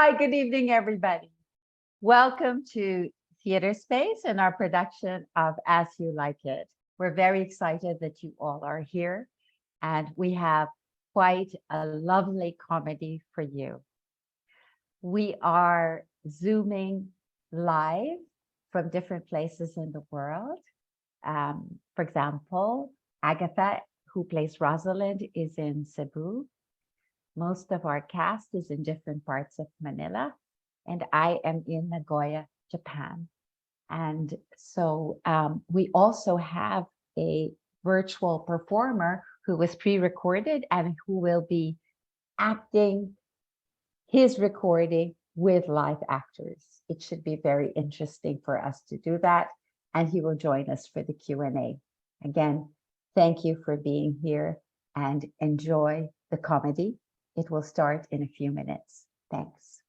Hi, good evening, everybody. Welcome to Theater Space and our production of As You Like It. We're very excited that you all are here, and we have quite a lovely comedy for you. We are Zooming live from different places in the world. For example, Agatha, who plays Rosalind, is in Cebu. Most of our cast is in different parts of Manila, and I am in Nagoya, Japan. And so we also have a virtual performer who was pre-recorded and who will be acting his recording with live actors. It should be very interesting for us to do that, and he will join us for the Q&A. Again, thank you for being here and enjoy the comedy. It will start in a few minutes. Thanks.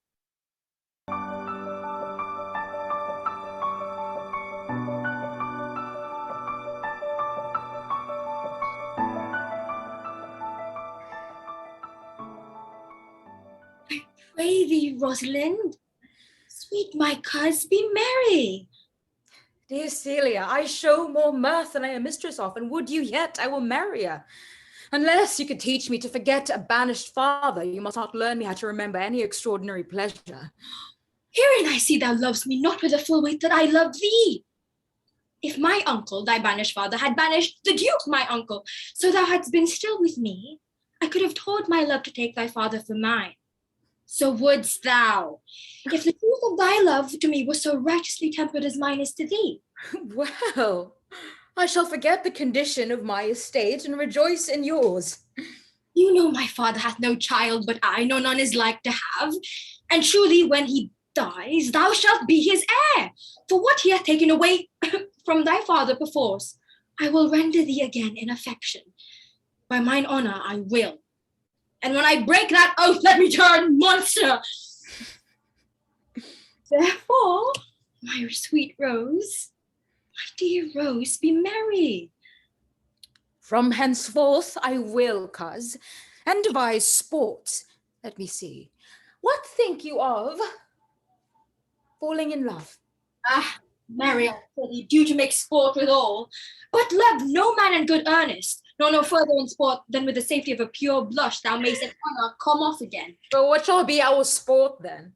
I pray thee, Rosalind, sweet my coz, be merry. Dear Celia, I show more mirth than I am mistress of, and would you yet, I will marry her. Unless you could teach me to forget a banished father, you must not learn me how to remember any extraordinary pleasure. Herein I see thou lovest me not with the full weight that I love thee. If my uncle, thy banished father, had banished the Duke, my uncle, so thou hadst been still with me, I could have told my love to take thy father for mine. So wouldst thou, if the truth of thy love to me was so righteously tempered as mine is to thee. Well, I shall forget the condition of my estate and rejoice in yours. You know my father hath no child but I, no none is like to have, and truly when he dies, thou shalt be his heir. For what he hath taken away from thy father perforce, I will render thee again in affection. By mine honor I will. And when I break that oath, let me turn monster. Therefore, my sweet Rose, my dear Rose, be merry. From henceforth I will, coz, and devise sports. Let me see. What think you of falling in love? Ah, marry, I pray due to make sport withal. But love no man in good earnest, nor no further in sport than with the safety of a pure blush thou mayst in honor come off again. But what shall be our sport then?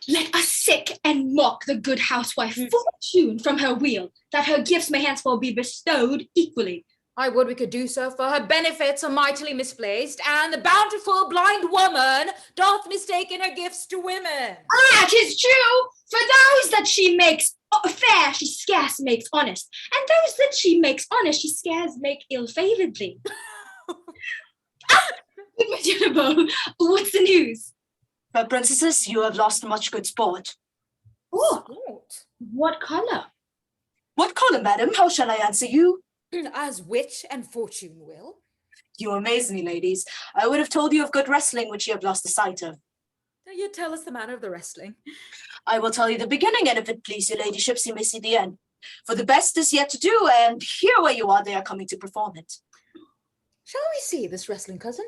Let us sick and mock the good housewife Fortune from her wheel, that her gifts may henceforth be bestowed equally. I would we could do so, for her benefits are mightily misplaced, and the bountiful blind woman doth mistake in her gifts to women. Ah, 'tis true, for those that she makes fair, she scarce makes honest, and those that she makes honest, she scarce make ill-favoredly. Monsieur Lebeau, what's the news? My princesses, you have lost much good sport. Oh, Sport? what color? What color, madam? How shall I answer you? As wit and fortune will. You amaze me, ladies. I would have told you of good wrestling, which you have lost the sight of. Now you tell us the manner of the wrestling. I will tell you the beginning, and if it please your ladyships, you may see the end. For the best is yet to do, and here where you are, they are coming to perform it. Shall we see this wrestling, cousin?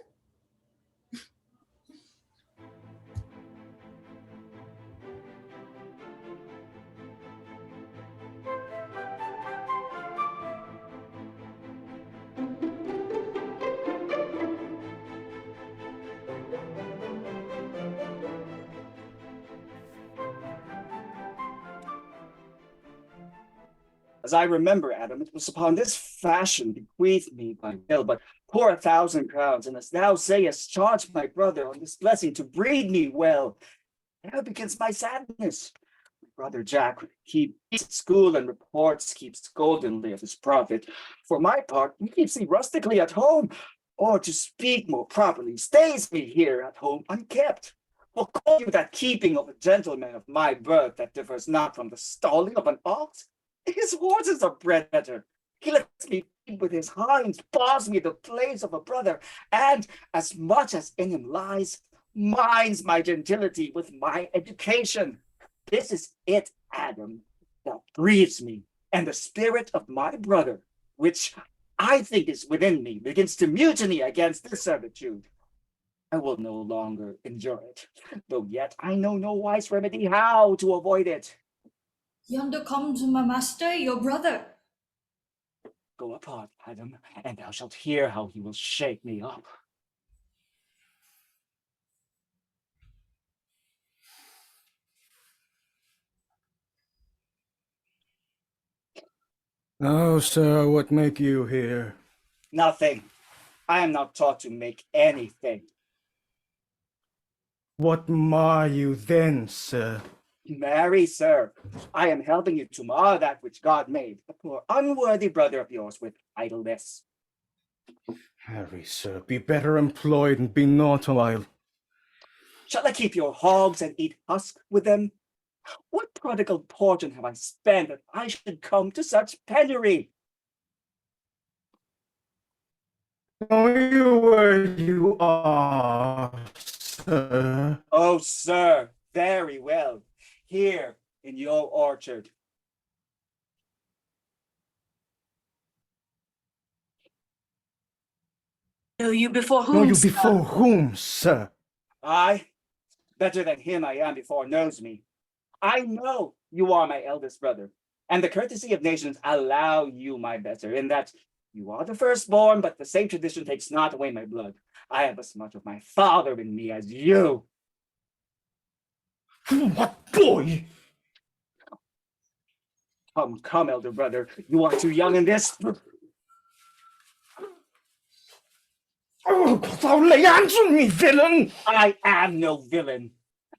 As I remember, Adam, it was upon this fashion bequeathed me by will, but pour 1,000 crowns, and as thou sayest, charge my brother on this blessing to breed me well. Now begins my sadness. My brother Jack keeps school and reports, keeps goldenly of his profit. For my part, he keeps me rustically at home, or to speak more properly, stays me here at home unkept. Will call you that keeping of a gentleman of my birth that differs not from the stalling of an ox? His horses are bred better. He lets me feed with his hinds, paws me the place of a brother, and as much as in him lies, minds my gentility with my education. This is it, Adam, that breathes me, and the spirit of my brother, which I think is within me, begins to mutiny against this servitude. I will no longer endure it, though yet I know no wise remedy how to avoid it. Yonder comes my master, your brother. Go apart, Adam, and thou shalt hear how he will shake me up. Now, sir, what make you here? Nothing. I am not taught to make anything. What mar you then, sir? Marry, sir, I am helping you to mar that which God made, a poor unworthy brother of yours with idleness. Harry, sir, be better employed and be not idle. Shall I keep your hogs and eat husk with them? What prodigal portion have I spent that I should come to such penury? Know you where you are, sir? Oh, sir, very well. Here in your orchard. Know you before Know whom, you sir? before whom, sir? I, better than him I am before knows me. I know you are my eldest brother, and the courtesy of nations allow you my better, in that you are the firstborn, but the same tradition takes not away my blood. I have as much of my father in me as you. What boy? Come, elder brother, you are too young in this. Oh, thou lay hands on me, villain! I am no villain.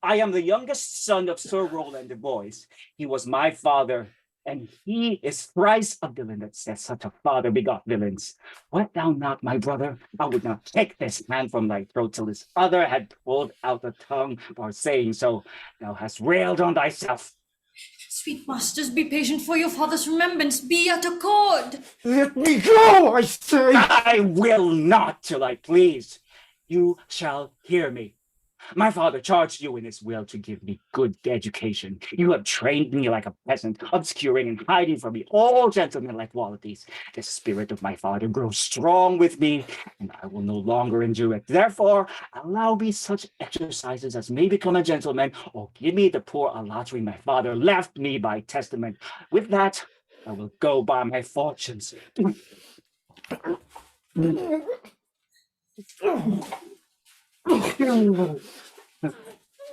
I am the youngest son of Sir Roland de Boys. He was my father, and he is thrice a villain that says such a father begot villains. Wert thou not my brother, I would not take this hand from thy throat till this other had pulled out the tongue for saying so. Thou hast railed on thyself. Sweet masters, be patient, for your father's remembrance be at accord. Let me go, I say! I will not till I please. You shall hear me. My father charged you in his will to give me good education. You have trained me like a peasant, obscuring and hiding from me all gentlemanlike qualities. The spirit of my father grows strong with me, and I will no longer endure it. Therefore, allow me such exercises as may become a gentleman, or give me the poor allotry my father left me by testament. With that, I will go by my fortunes.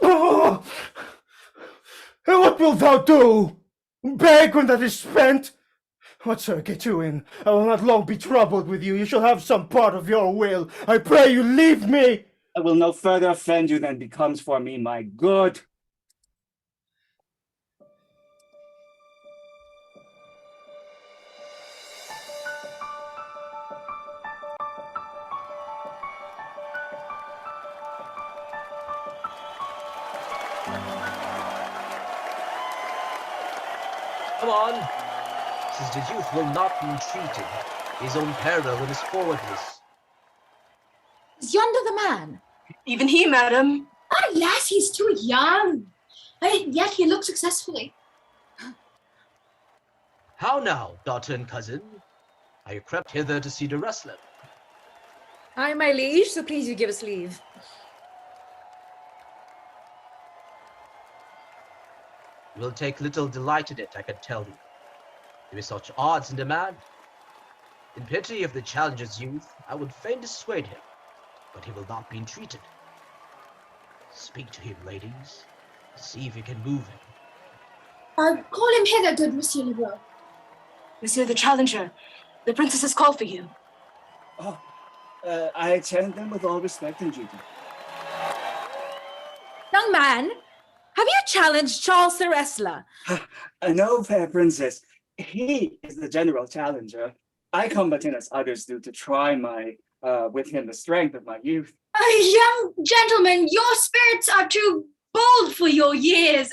Oh! And what wilt thou do? Beg when that is spent? What, sir, get you in. I will not long be troubled with you. You shall have some part of your will. I pray you leave me. I will no further offend you than becomes for me my good. Come on, since the youth will not be entreated, his own peril in his forwardness. Is yonder the man? Even he, madam. Alas, he's too young. Yet he looks successfully. How now, daughter and cousin? Are you crept hither to see the wrestler? Aye, my liege, so please you give us leave. You will take little delight in it, I can tell you. There is such odds in demand. In pity of the challenger's youth, I would fain dissuade him, but he will not be entreated. Speak to him, ladies. See if you can move him. Call him hither, good Monsieur Leroux. Monsieur the Challenger, the princess has called for you. Oh, I attend them with all respect and duty. Young man, have you challenged Charles the wrestler? No, fair princess. He is the general challenger. I come but in as others do to try with him the strength of my youth. Young gentleman, your spirits are too bold for your years.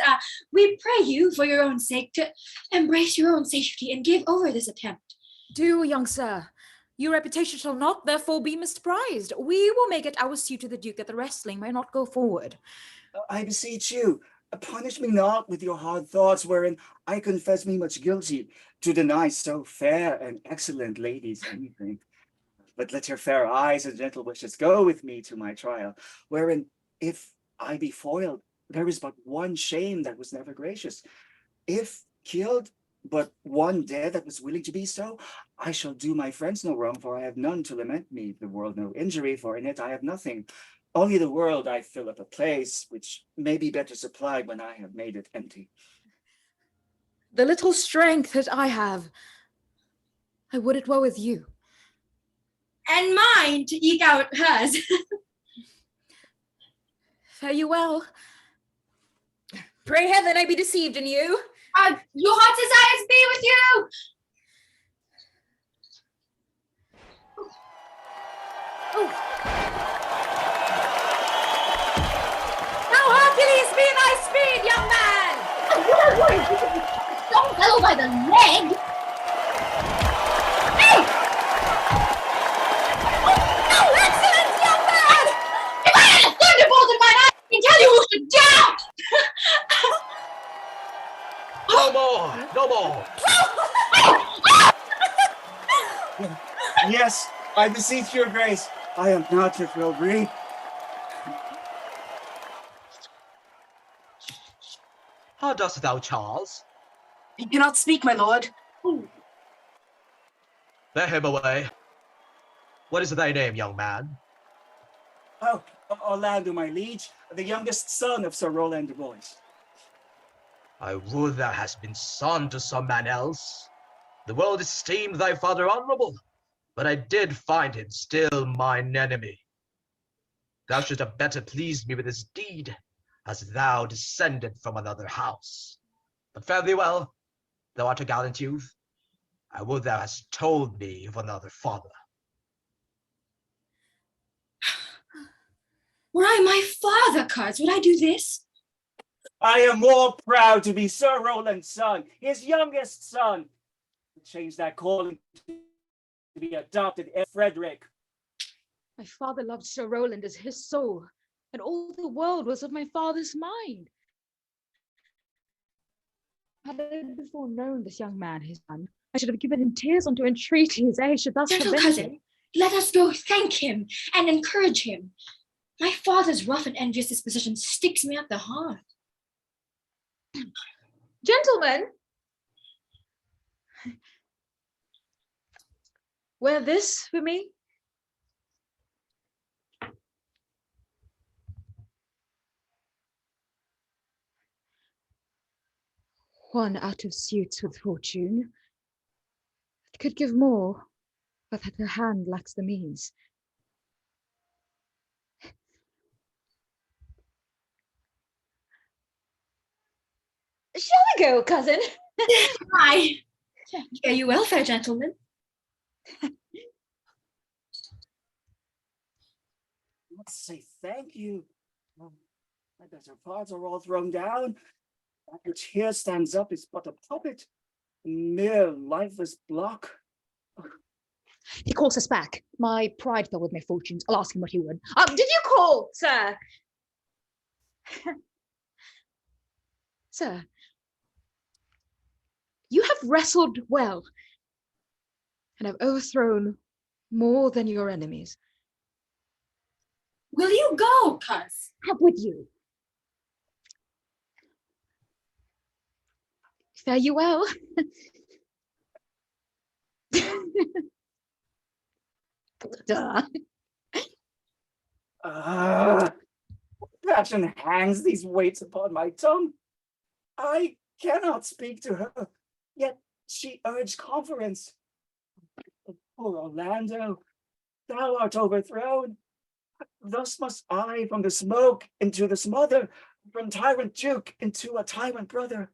We pray you, for your own sake, to embrace your own safety and give over this attempt. Do, young sir. Your reputation shall not therefore be misprized. We will make it our suit to the Duke that the wrestling may not go forward. I beseech you, punish me not with your hard thoughts, wherein I confess me much guilty to deny so fair and excellent ladies anything. But let your fair eyes and gentle wishes go with me to my trial, wherein, if I be foiled, there is but one shame that was never gracious. If killed, but one dead that was willing to be so, I shall do my friends no wrong, for I have none to lament me, the world no injury, for in it I have nothing. Only the world I fill up a place, which may be better supplied when I have made it empty. The little strength that I have, I would it were with you. And mine to eke out hers. Fare you well. Pray heaven I be deceived in you. Your heart's desires be with you. Now Hercules be thy speed, young man! Don't fellow by the leg. Hey! No, excellent, young man! If I had a thunderbolt in my hand, I can tell you who should doubt. No more! No more! Yes, I beseech your grace, I am not your frail breed. How dost thou, Charles? He cannot speak, my lord. Bear him away. What is thy name, young man? Oh, Orlando, my liege, the youngest son of Sir Roland de Boys. I would thou hadst been son to some man else. The world esteemed thy father honorable, but I did find him still mine enemy. Thou shouldst have better pleased me with this deed, as thou descended from another house. But fare thee well, thou art a gallant youth. I would thou hadst told me of another father. Were I my father, cuz, would I do this? I am more proud to be Sir Roland's son, his youngest son. Change that calling to be adopted Frederick. My father loved Sir Roland as his soul, and all the world was of my father's mind. Had I before known this young man his son, I should have given him tears unto entreaties, I should thus Gentle prevent cousin, it. let us go thank him and encourage him. My father's rough and envious disposition sticks me at the heart. Gentlemen, wear this for me. One out of suits with fortune. It could give more, but that her hand lacks the means. Shall we go, cousin? Aye. Fare you well, fair gentlemen. Let's say thank you. My better parts are all thrown down. That which here stands up is but a puppet, a mere lifeless block. He calls us back. My pride fell with my fortunes. I'll ask him what he would. Did you call, sir? Sir, you have wrestled well and have overthrown more than your enemies. Will you go, cuz? Have with you. Fare you well. Duh. Passion hangs these weights upon my tongue. I cannot speak to her, yet she urged conference. Poor Orlando, thou art overthrown. Thus must I from the smoke into the smother, from tyrant duke into a tyrant brother.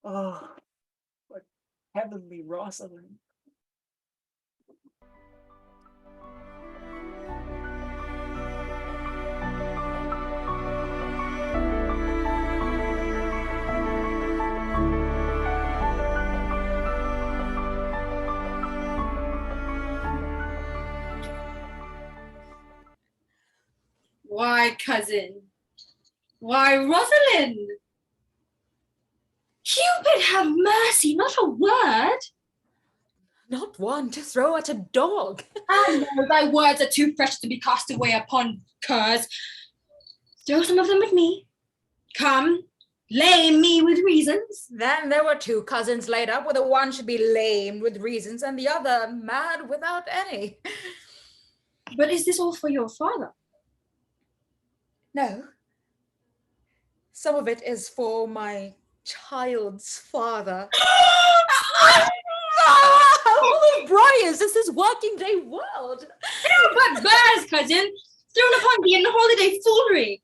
Oh, what heavenly Rosalind. Why, cousin? Why, Rosalind? Cupid have mercy, not a word. Not one to throw at a dog. I know thy words are too precious to be cast away upon curs. Throw some of them at me. Come, lame me with reasons. Then there were two cousins laid up, where the one should be lame with reasons and the other mad without any. But is this all for your father? No. Some of it is for my child's father. Oh, Briars, this is working day world. But bears, cousin, thrown upon thee in holiday foolery.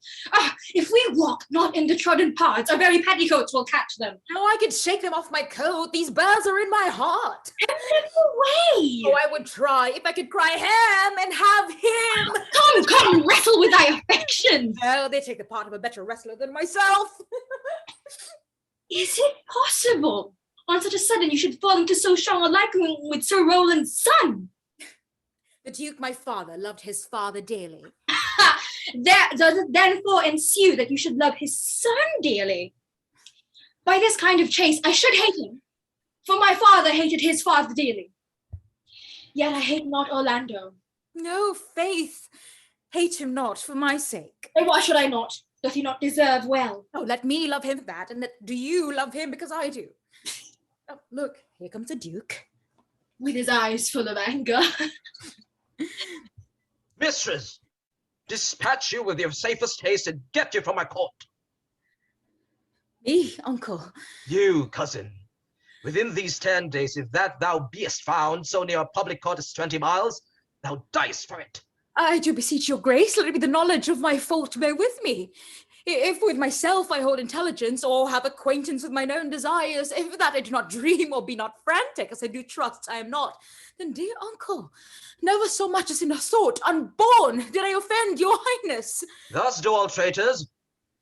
If we walk not in the trodden paths, our very petticoats will catch them. Oh, I could shake them off my coat. These bears are in my heart. Away! Oh, I would try if I could cry ham and have him. Come, wrestle with thy affections. No, they take the part of a better wrestler than myself. Is it possible? On such a sudden you should fall into so strong a liking with Sir Roland's son. The Duke, my father, loved his father dearly. Does it therefore ensue that you should love his son dearly? By this kind of chase I should hate him, for my father hated his father dearly. Yet I hate not Orlando. No, faith. Hate him not for my sake. And why should I not? Doth he not deserve well? Oh, let me love him for that, and do you love him because I do? Oh, look, here comes the Duke. With his eyes full of anger. Mistress, dispatch you with your safest haste and get you from my court. Me, uncle. You, cousin, within these 10 days, if that thou beest found so near a public court as 20 miles, thou diest for it. I do beseech your grace, let it be the knowledge of my fault bear with me. If with myself I hold intelligence, or have acquaintance with mine own desires, if that I do not dream or be not frantic, as I do trust I am not, then, dear uncle, never so much as in a thought, unborn, did I offend your highness. Thus do all traitors.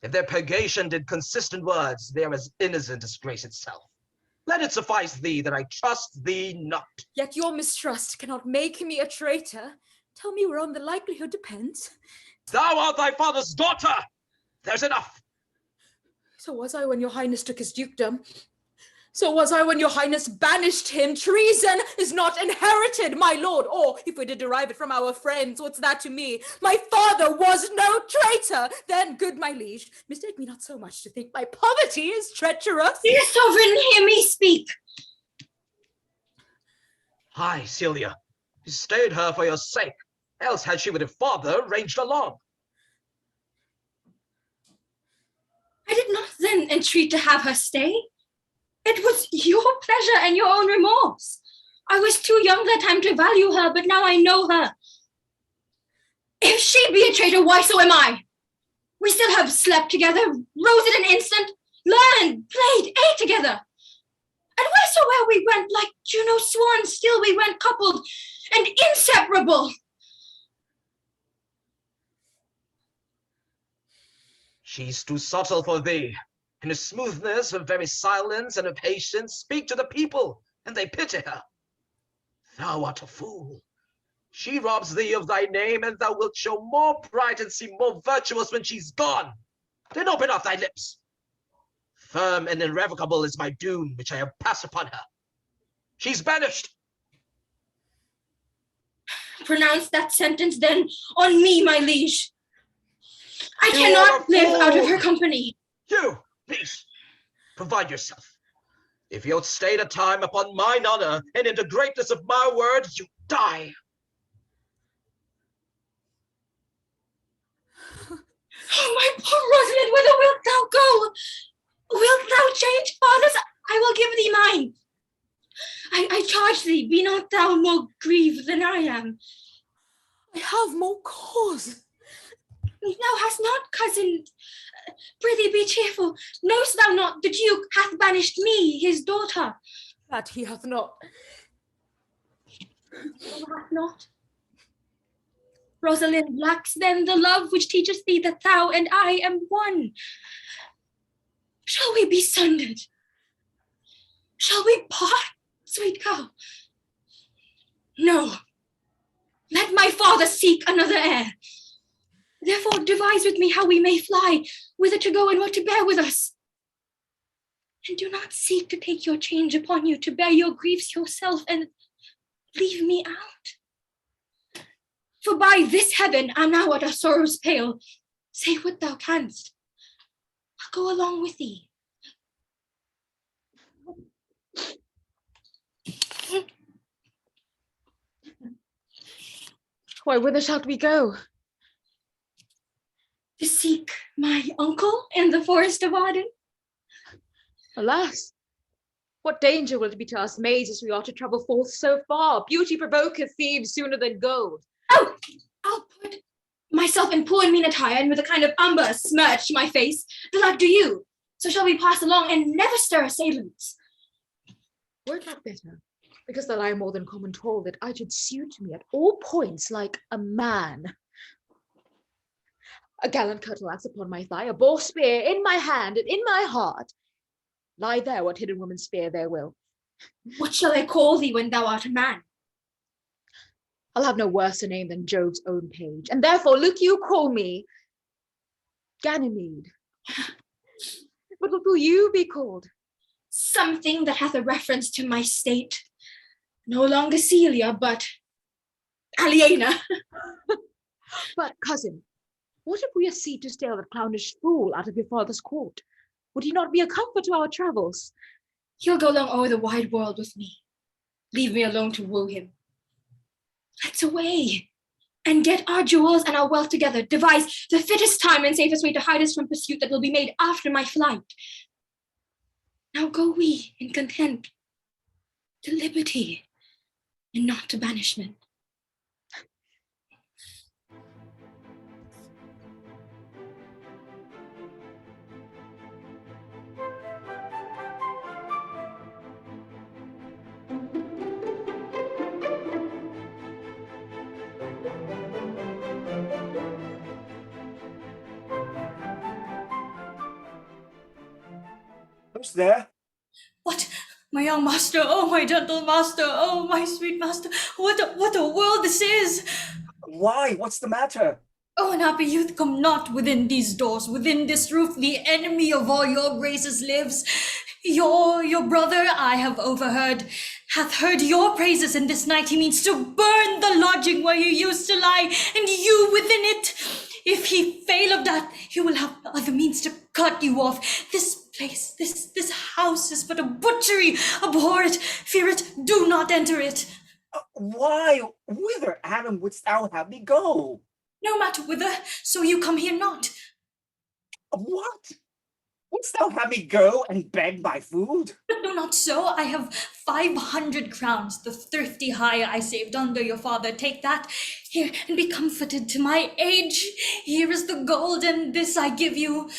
If their purgation did consist in words, they are as innocent as grace itself. Let it suffice thee that I trust thee not. Yet your mistrust cannot make me a traitor. Tell me whereon the likelihood depends. Thou art thy father's daughter! There's enough. So was I when your highness took his dukedom. So was I when your highness banished him. Treason is not inherited, my lord. Or, if we did derive it from our friends, what's that to me? My father was no traitor. Then, good my liege, mistake me not so much to think my poverty is treacherous. Dear sovereign, hear me speak. Aye, Celia, you stayed her for your sake, else had she with her father ranged along. I did not then entreat to have her stay. It was your pleasure and your own remorse. I was too young that time to value her, but now I know her. If she be a traitor, why so am I? We still have slept together, rose at an instant, learned, played, ate together. And wheresoever we went, like Juno's swan, still we went coupled and inseparable. She's too subtle for thee. In her smoothness, her very silence, and her patience speak to the people, and they pity her. Thou art a fool. She robs thee of thy name, and thou wilt show more pride and seem more virtuous when she's gone. Then open up thy lips. Firm and irrevocable is my doom, which I have passed upon her. She's banished. Pronounce that sentence then on me, my liege. I cannot live out of her company. You, please, provide yourself. If you outstayed a time upon mine honor, and in the greatness of my word, you die. Oh, my poor Rosalind, whither wilt thou go? Wilt thou change fathers? I will give thee mine. I charge thee, be not thou more grieved than I am. I have more cause. Thou hast not, cousin. Prithee be cheerful. Knowest thou not the Duke hath banished me, his daughter? That he hath not. Thou hast not. Rosalind lacks then the love which teaches thee that thou and I am one. Shall we be sundered? Shall we part, sweet girl? No. Let my father seek another heir. Therefore devise with me how we may fly, whither to go and what to bear with us. And do not seek to take your change upon you, to bear your griefs yourself, and leave me out. For by this heaven I'm now at our sorrow's pale. Say what thou canst. I'll go along with thee. Why, whither shall we go? To seek my uncle in the forest of Arden. Alas, what danger will it be to us maids as we are to travel forth so far? Beauty provoketh thieves sooner than gold. Oh, I'll put myself in poor and mean attire, and with a kind of umber smirch my face, the like do you. So shall we pass along and never stir assailants. Were it not better, because that I am more than common tall, that I should suit me at all points like a man? A gallant curtle-axe upon my thigh, a boar spear in my hand, and in my heart lie there what hidden woman spear there will. What shall I call thee when thou art a man? I'll have no worse a name than Jove's own page, and therefore look you call me Ganymede. But what will you be called? Something that hath a reference to my state. No longer Celia, but Aliena. But cousin, what if we accede to steal that clownish fool out of your father's court? Would he not be a comfort to our travels? He'll go long o'er the wide world with me. Leave me alone to woo him. Let's away and get our jewels and our wealth together. Devise the fittest time and safest way to hide us from pursuit that will be made after my flight. Now go we in content to liberty and not to banishment. Who's there? What? My young master, oh my gentle master, oh my sweet master, what a world this is! Why? What's the matter? Oh, unhappy youth, come not within these doors, within this roof, the enemy of all your graces lives. Your brother, I have overheard, hath heard your praises, and this night he means to burn the lodging where you used to lie, and you within it. If he fail of that, he will have other means to cut you off. This place, this house is but a butchery. Abhor it, fear it, do not enter it. Why? Whither, Adam, wouldst thou have me go? No matter whither, so you come here not. What? Wouldst thou have me go and beg my food? No, not so. I have 500 crowns, the thrifty hire I saved under your father. Take that here and be comforted to my age. Here is the gold, and this I give you.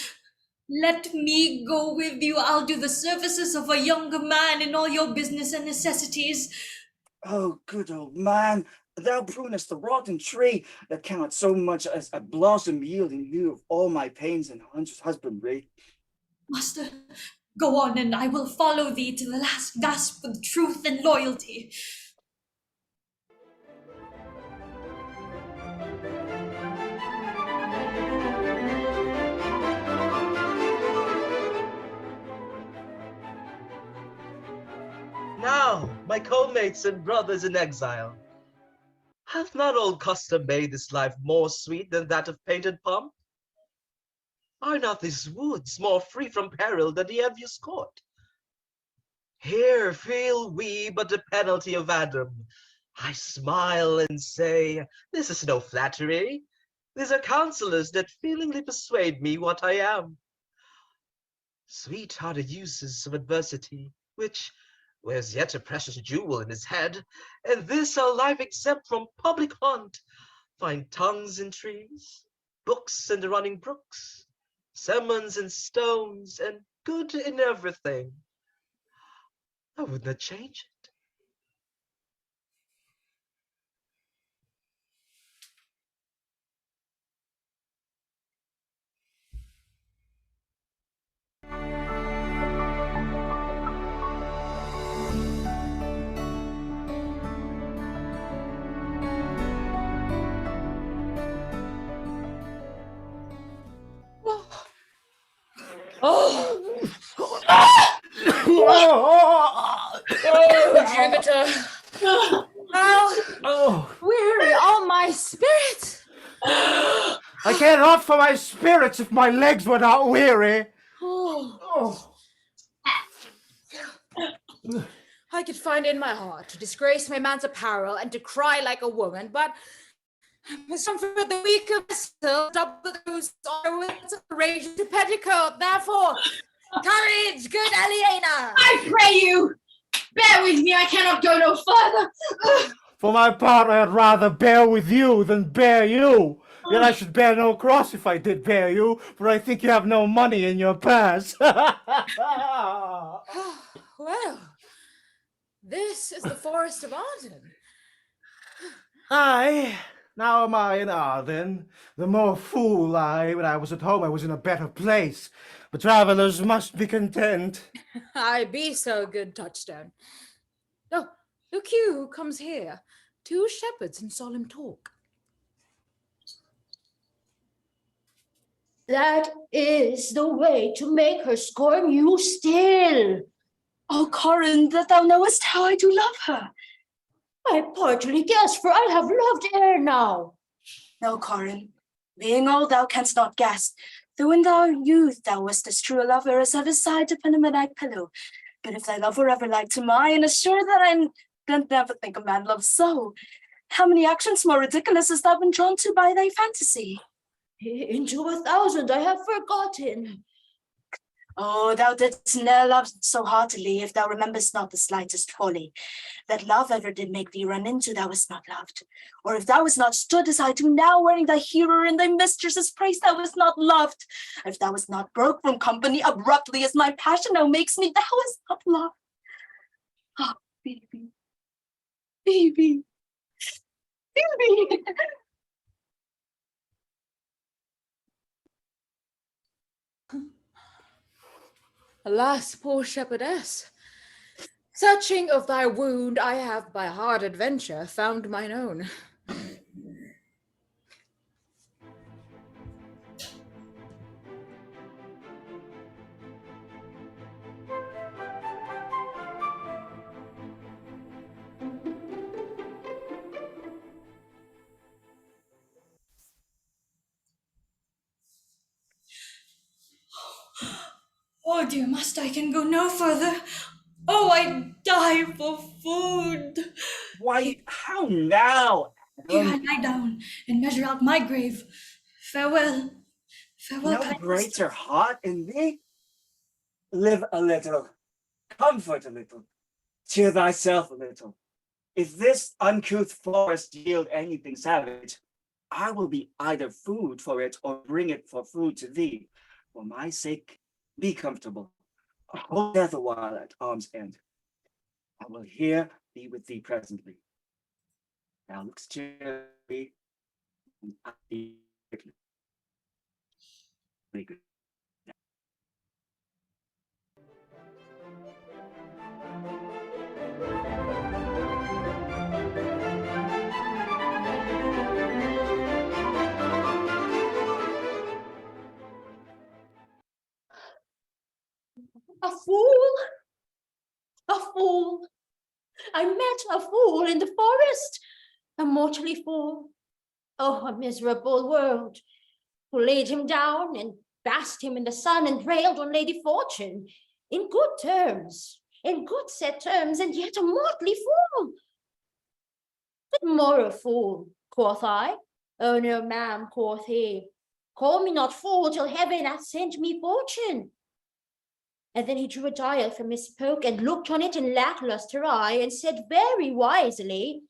Let me go with you. I'll do the services of a younger man in all your business and necessities. Oh, good old man, thou prunest the rotten tree that cannot so much as a blossom yield in lieu of all my pains and husbandry. Master, go on, and I will follow thee to the last gasp with truth and loyalty. Now, my co-mates and brothers in exile, hath not old custom made this life more sweet than that of painted pomp? Are not these woods more free from peril than the envious court? Here feel we but the penalty of Adam. I smile and say, this is no flattery. These are counselors that feelingly persuade me what I am. Sweet are the uses of adversity, which wears yet a precious jewel in his head, and this our life exempt from public haunt. Find tongues in trees, books in the running brooks, sermons in stones, and good in everything. I would not change it. Oh, Oh, Jupiter! I care not for my spirits if my legs were not weary. Oh. I could find in my heart to disgrace my man's apparel and to cry like a woman, but I must comfort the weaker vessel, double those honor with rage to petticoat. Therefore, courage, good Aliena! I pray you, bear with me. I cannot go no further. For my part, I'd rather bear with you than bear you. Yet I should bear no cross if I did bear you, for I think you have no money in your purse. Well, this is the forest of Arden. Aye, now am I in Arden. The more fool I, when I was at home I was in a better place. But travellers must be content. I be so good, Touchstone. Oh, look you who comes here. 2 shepherds in solemn talk. That is the way to make her scorn you still. Oh, Corin, that thou knowest how I do love her. I partly guess, for I have loved ere now. No, Corin, being old thou canst not guess, though in thy youth thou wast as true a lover as ever sighed upon a midnight pillow. But if thy love were ever like to mine, assure that I don't never think a man loves so. How many actions more ridiculous hast thou been drawn to by thy fantasy? Into 1,000 I have forgotten. Oh, thou didst ne'er love so heartily, if thou rememberst not the slightest folly. That love ever did make thee run into, thou wast not loved. Or if thou wast not stood as I do now, wearing thy hero in thy mistress's praise, thou wast not loved. If thou wast not broke from company abruptly as my passion now makes me, thou wast not loved. Ah, baby, baby, baby. Alas, poor shepherdess, searching of thy wound, I have by hard adventure found mine own. Oh, dear master, I can go no further. Oh, I die for food. Why, how now, Here I Adam? lie down and measure out my grave. Farewell. Farewell, No kind greater master. heart in thee? Live a little, comfort a little, cheer thyself a little. If this uncouth forest yield anything savage, I will be either food for it or bring it for food to thee. For my sake, be comfortable. Hold death a while at arm's end. I will here be with thee presently. Thou lookst cheerly, and I be quickly. Good. A fool, a fool. I met a fool in the forest, a mortally fool. Oh, a miserable world, who laid him down and basked him in the sun and railed on Lady Fortune in good terms, in good set terms, and yet a mortally fool. But more a fool, quoth I. Oh no, ma'am, quoth he. Call me not fool till heaven hath sent me fortune. And then he drew a dial from his poke and looked on it in lackluster eye and said very wisely,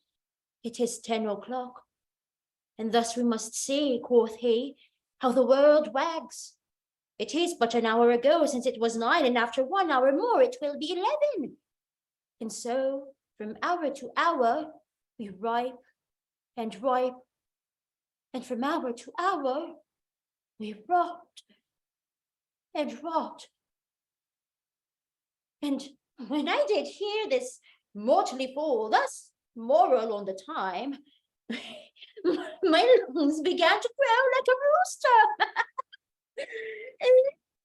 it is 10 o'clock. And thus we must see, quoth he, how the world wags. It is but an hour ago since it was 9, and after 1 hour more it will be 11. And so from hour to hour we ripe, and from hour to hour we rot and rot. And when I did hear this mortally fool thus moral on the time, my lungs began to growl like a rooster. And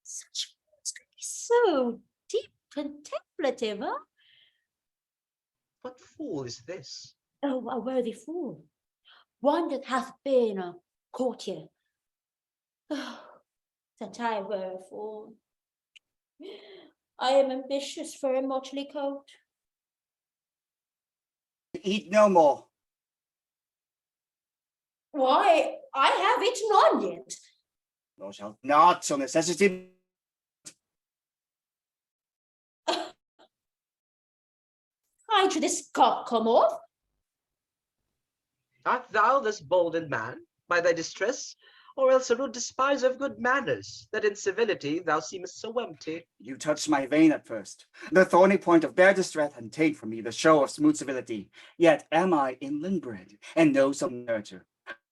such fools could be so deep contemplative, huh? What fool is this? Oh, a worthy fool, one that hath been a courtier, That I were a fool. I am ambitious for a motley coat. Eat no more. Why, I have eaten on yet. Thou shalt not, so necessity. Why should this cock come off? Art thou this boldened man by thy distress, or else a rude despiser of good manners, that in civility thou seemest so empty? You touched my vein at first. The thorny point of bare distress and take from me the show of smooth civility. Yet am I inland bred, and know some nurture.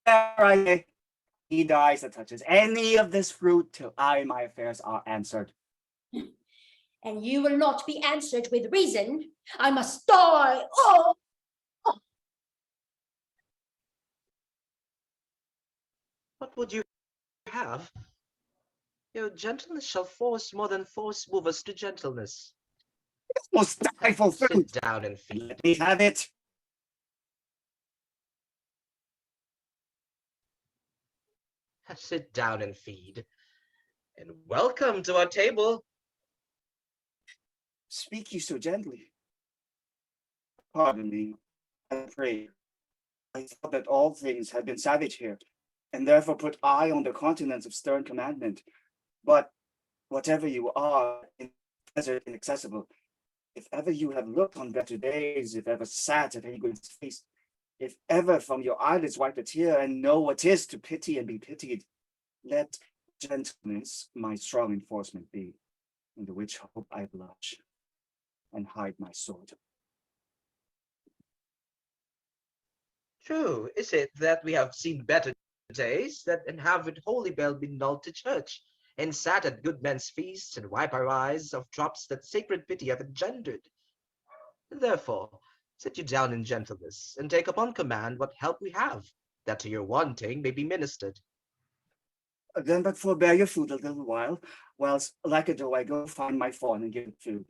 There I say, he dies that touches any of this fruit till I my affairs are answered. And you will not be answered with reason. I must die. Oh! What would you have? Your gentleness shall force more than force move us to gentleness. Most stifle Sit fruit. down and feed. Let me have it. Sit down and feed. And welcome to our table. Speak you so gently. Pardon me, I pray. I thought that all things had been savage here, and therefore put I on the continents of stern commandment. But whatever you are, in the desert inaccessible, if ever you have looked on better days, if ever sat at any good face, if ever from your eyelids wiped a tear and know what 'tis to pity and be pitied, let gentleness my strong enforcement be, in the which hope I blush and hide my sword. True, is it that we have seen better days, that and have with holy bell been lulled to church, and sat at good men's feasts, and wipe our eyes of drops that sacred pity hath engendered? Therefore, sit you down in gentleness, and take upon command what help we have, that to your wanting may be ministered. Then but forbear your food a little while, whilst like a doe I go find my fawn and give it food.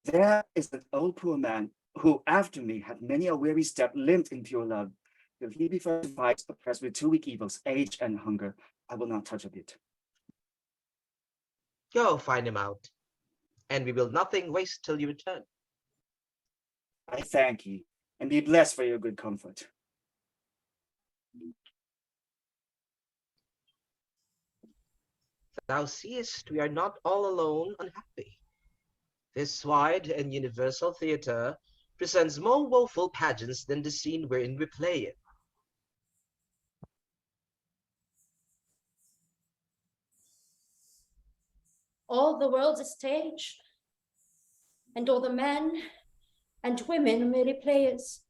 There is an old poor man, who after me had many a weary step limped in pure love, till he be first devised, oppressed with two weak evils, age and hunger. I will not touch a bit. Go find him out, and we will nothing waste till you return. I thank ye, and be blessed for your good comfort. Thou seest we are not all alone unhappy. This wide and universal theatre presents more woeful pageants than the scene wherein we play it. All the world's a stage, and all the men and women are merely players.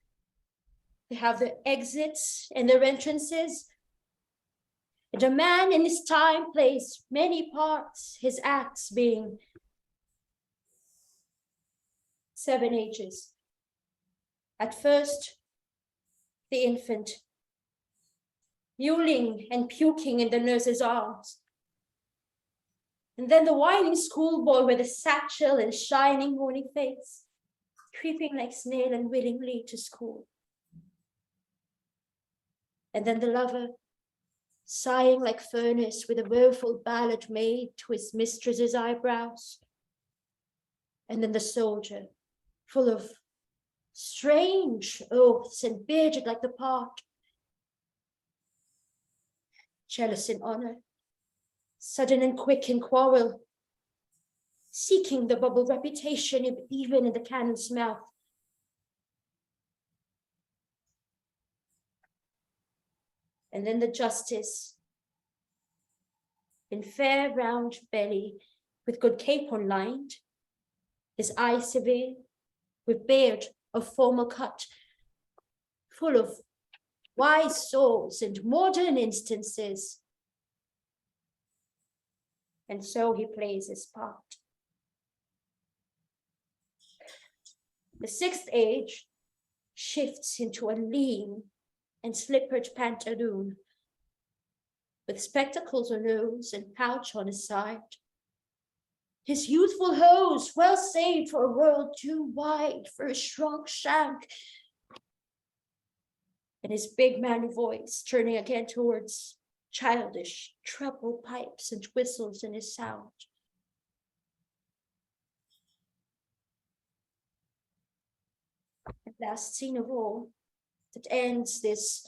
They have their exits and their entrances, and a man in his time plays many parts, his acts being 7 ages. At first, the infant, mewling and puking in the nurse's arms. And then the whining schoolboy with a satchel and shining morning face, creeping like snail unwillingly to school. And then the lover, sighing like furnace with a woeful ballad made to his mistress's eyebrows. And then the soldier, full of strange oaths and bearded like the part, jealous in honor, sudden and quick in quarrel, seeking the bubbled reputation even in the cannon's mouth. And then the justice, in fair round belly, with good capon lined, his eye severe, with beard of formal cut, full of wise souls and modern instances. And so he plays his part. The 6th age shifts into a lean and slippered pantaloon, with spectacles on nose and pouch on his side. His youthful hose well saved for a world too wide for his shrunk shank, and his big manly voice turning again towards childish treble pipes and whistles in his sound. And last scene of all, that ends this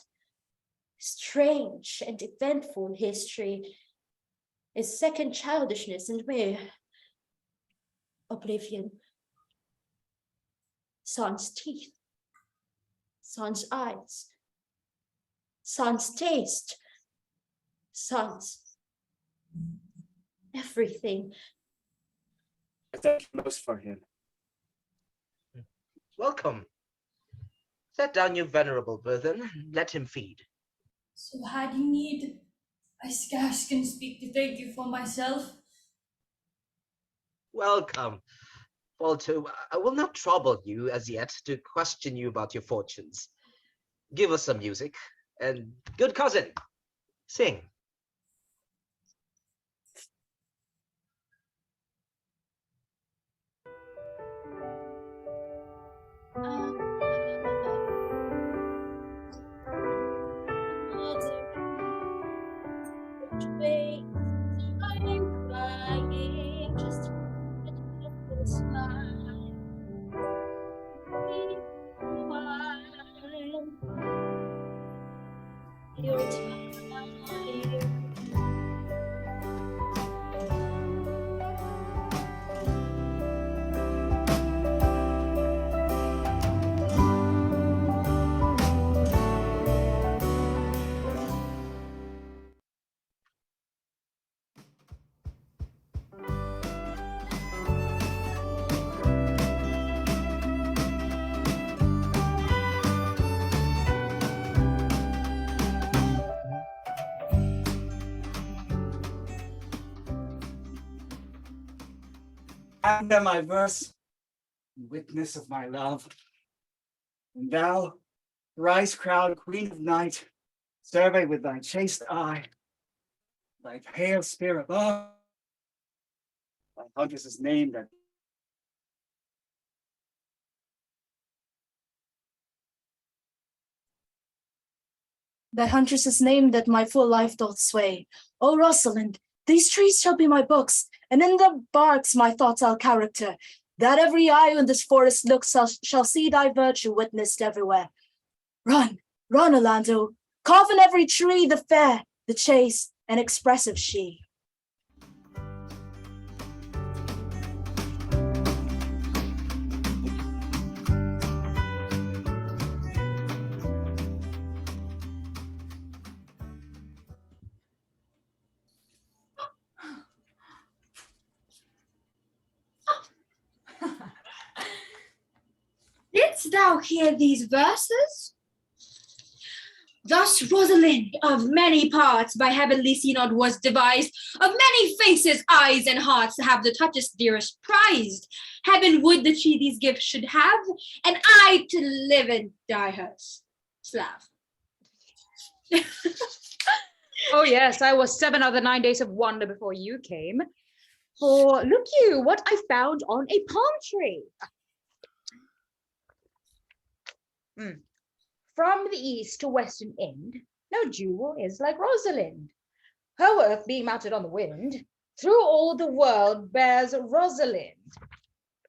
strange and eventful history, is second childishness and mere oblivion. Sans teeth, sans eyes, sans taste, sans everything. I thank you most for him. Welcome. Set down your venerable burthen, let him feed. So had you need, I scarce can speak to thank you for myself. Welcome. Walter, I will not trouble you as yet to question you about your fortunes. Give us some music, and good cousin, sing. I'm crying, just a little smile. Your time. And then my verse, witness of my love. And thou, thrice-crowned queen of night, survey with thy chaste eye, thy pale spear above, thy huntress's name that Thy huntress's name that my full life doth sway. O Rosalind, these trees shall be my books, and in the barks my thoughts I'll character, that every eye in this forest looks shall see thy virtue witnessed everywhere. Run, run, Orlando, carve in every tree the fair, the chaste, and expressive she. Didst thou hear these verses? Thus Rosalind, of many parts by heavenly synod was devised, of many faces, eyes, and hearts to have the touches dearest prized. Heaven would that she these gifts should have, and I to live and die hers. Slav. Oh yes, I was 7 of the 9 days of wonder before you came. For look you, what I found on a palm tree. From the east to western end, no jewel is like Rosalind. Her worth being mounted on the wind, through all the world bears Rosalind.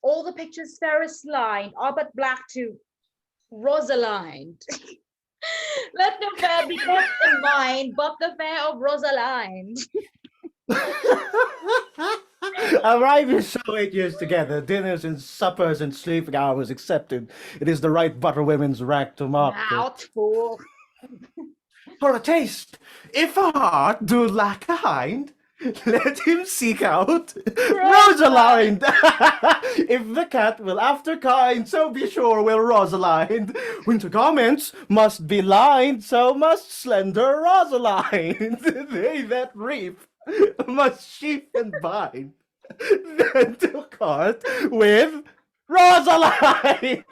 All the pictures fairest lined are but black to Rosalind. Let no fair be kept in mind, but the fair of Rosalind. Arriving so 8 years together, dinners and suppers and sleeping hours accepted, it is the right butter women's rank to mark it. Out, fool. For a taste, if a heart do lack a hind, let him seek out Rosalind. If the cat will after kind, so be sure will Rosalind. Winter garments must be lined, so must slender Rosalind. They that reap must sheaf and bind, then to cart with Rosalind.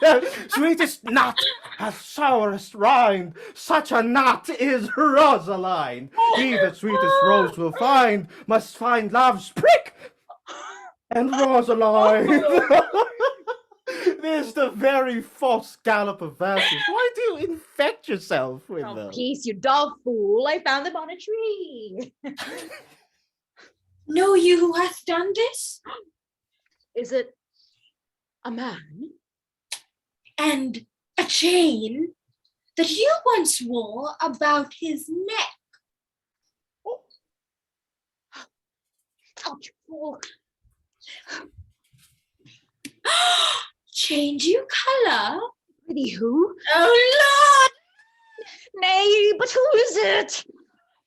Sweetest nut hath sourest rind, such a nut is Rosalind. He that sweetest rose will find must find love's prick and Rosalind. This is the very false gallop of verses. Why do you infect yourself with Oh, them? peace, you dull fool. I found them on a tree. Know you who hath done this? Is it a man? And a chain that you once wore about his neck. Ouch, fool. Change you colour? Pretty who? Oh Lord! Nay, but who is it?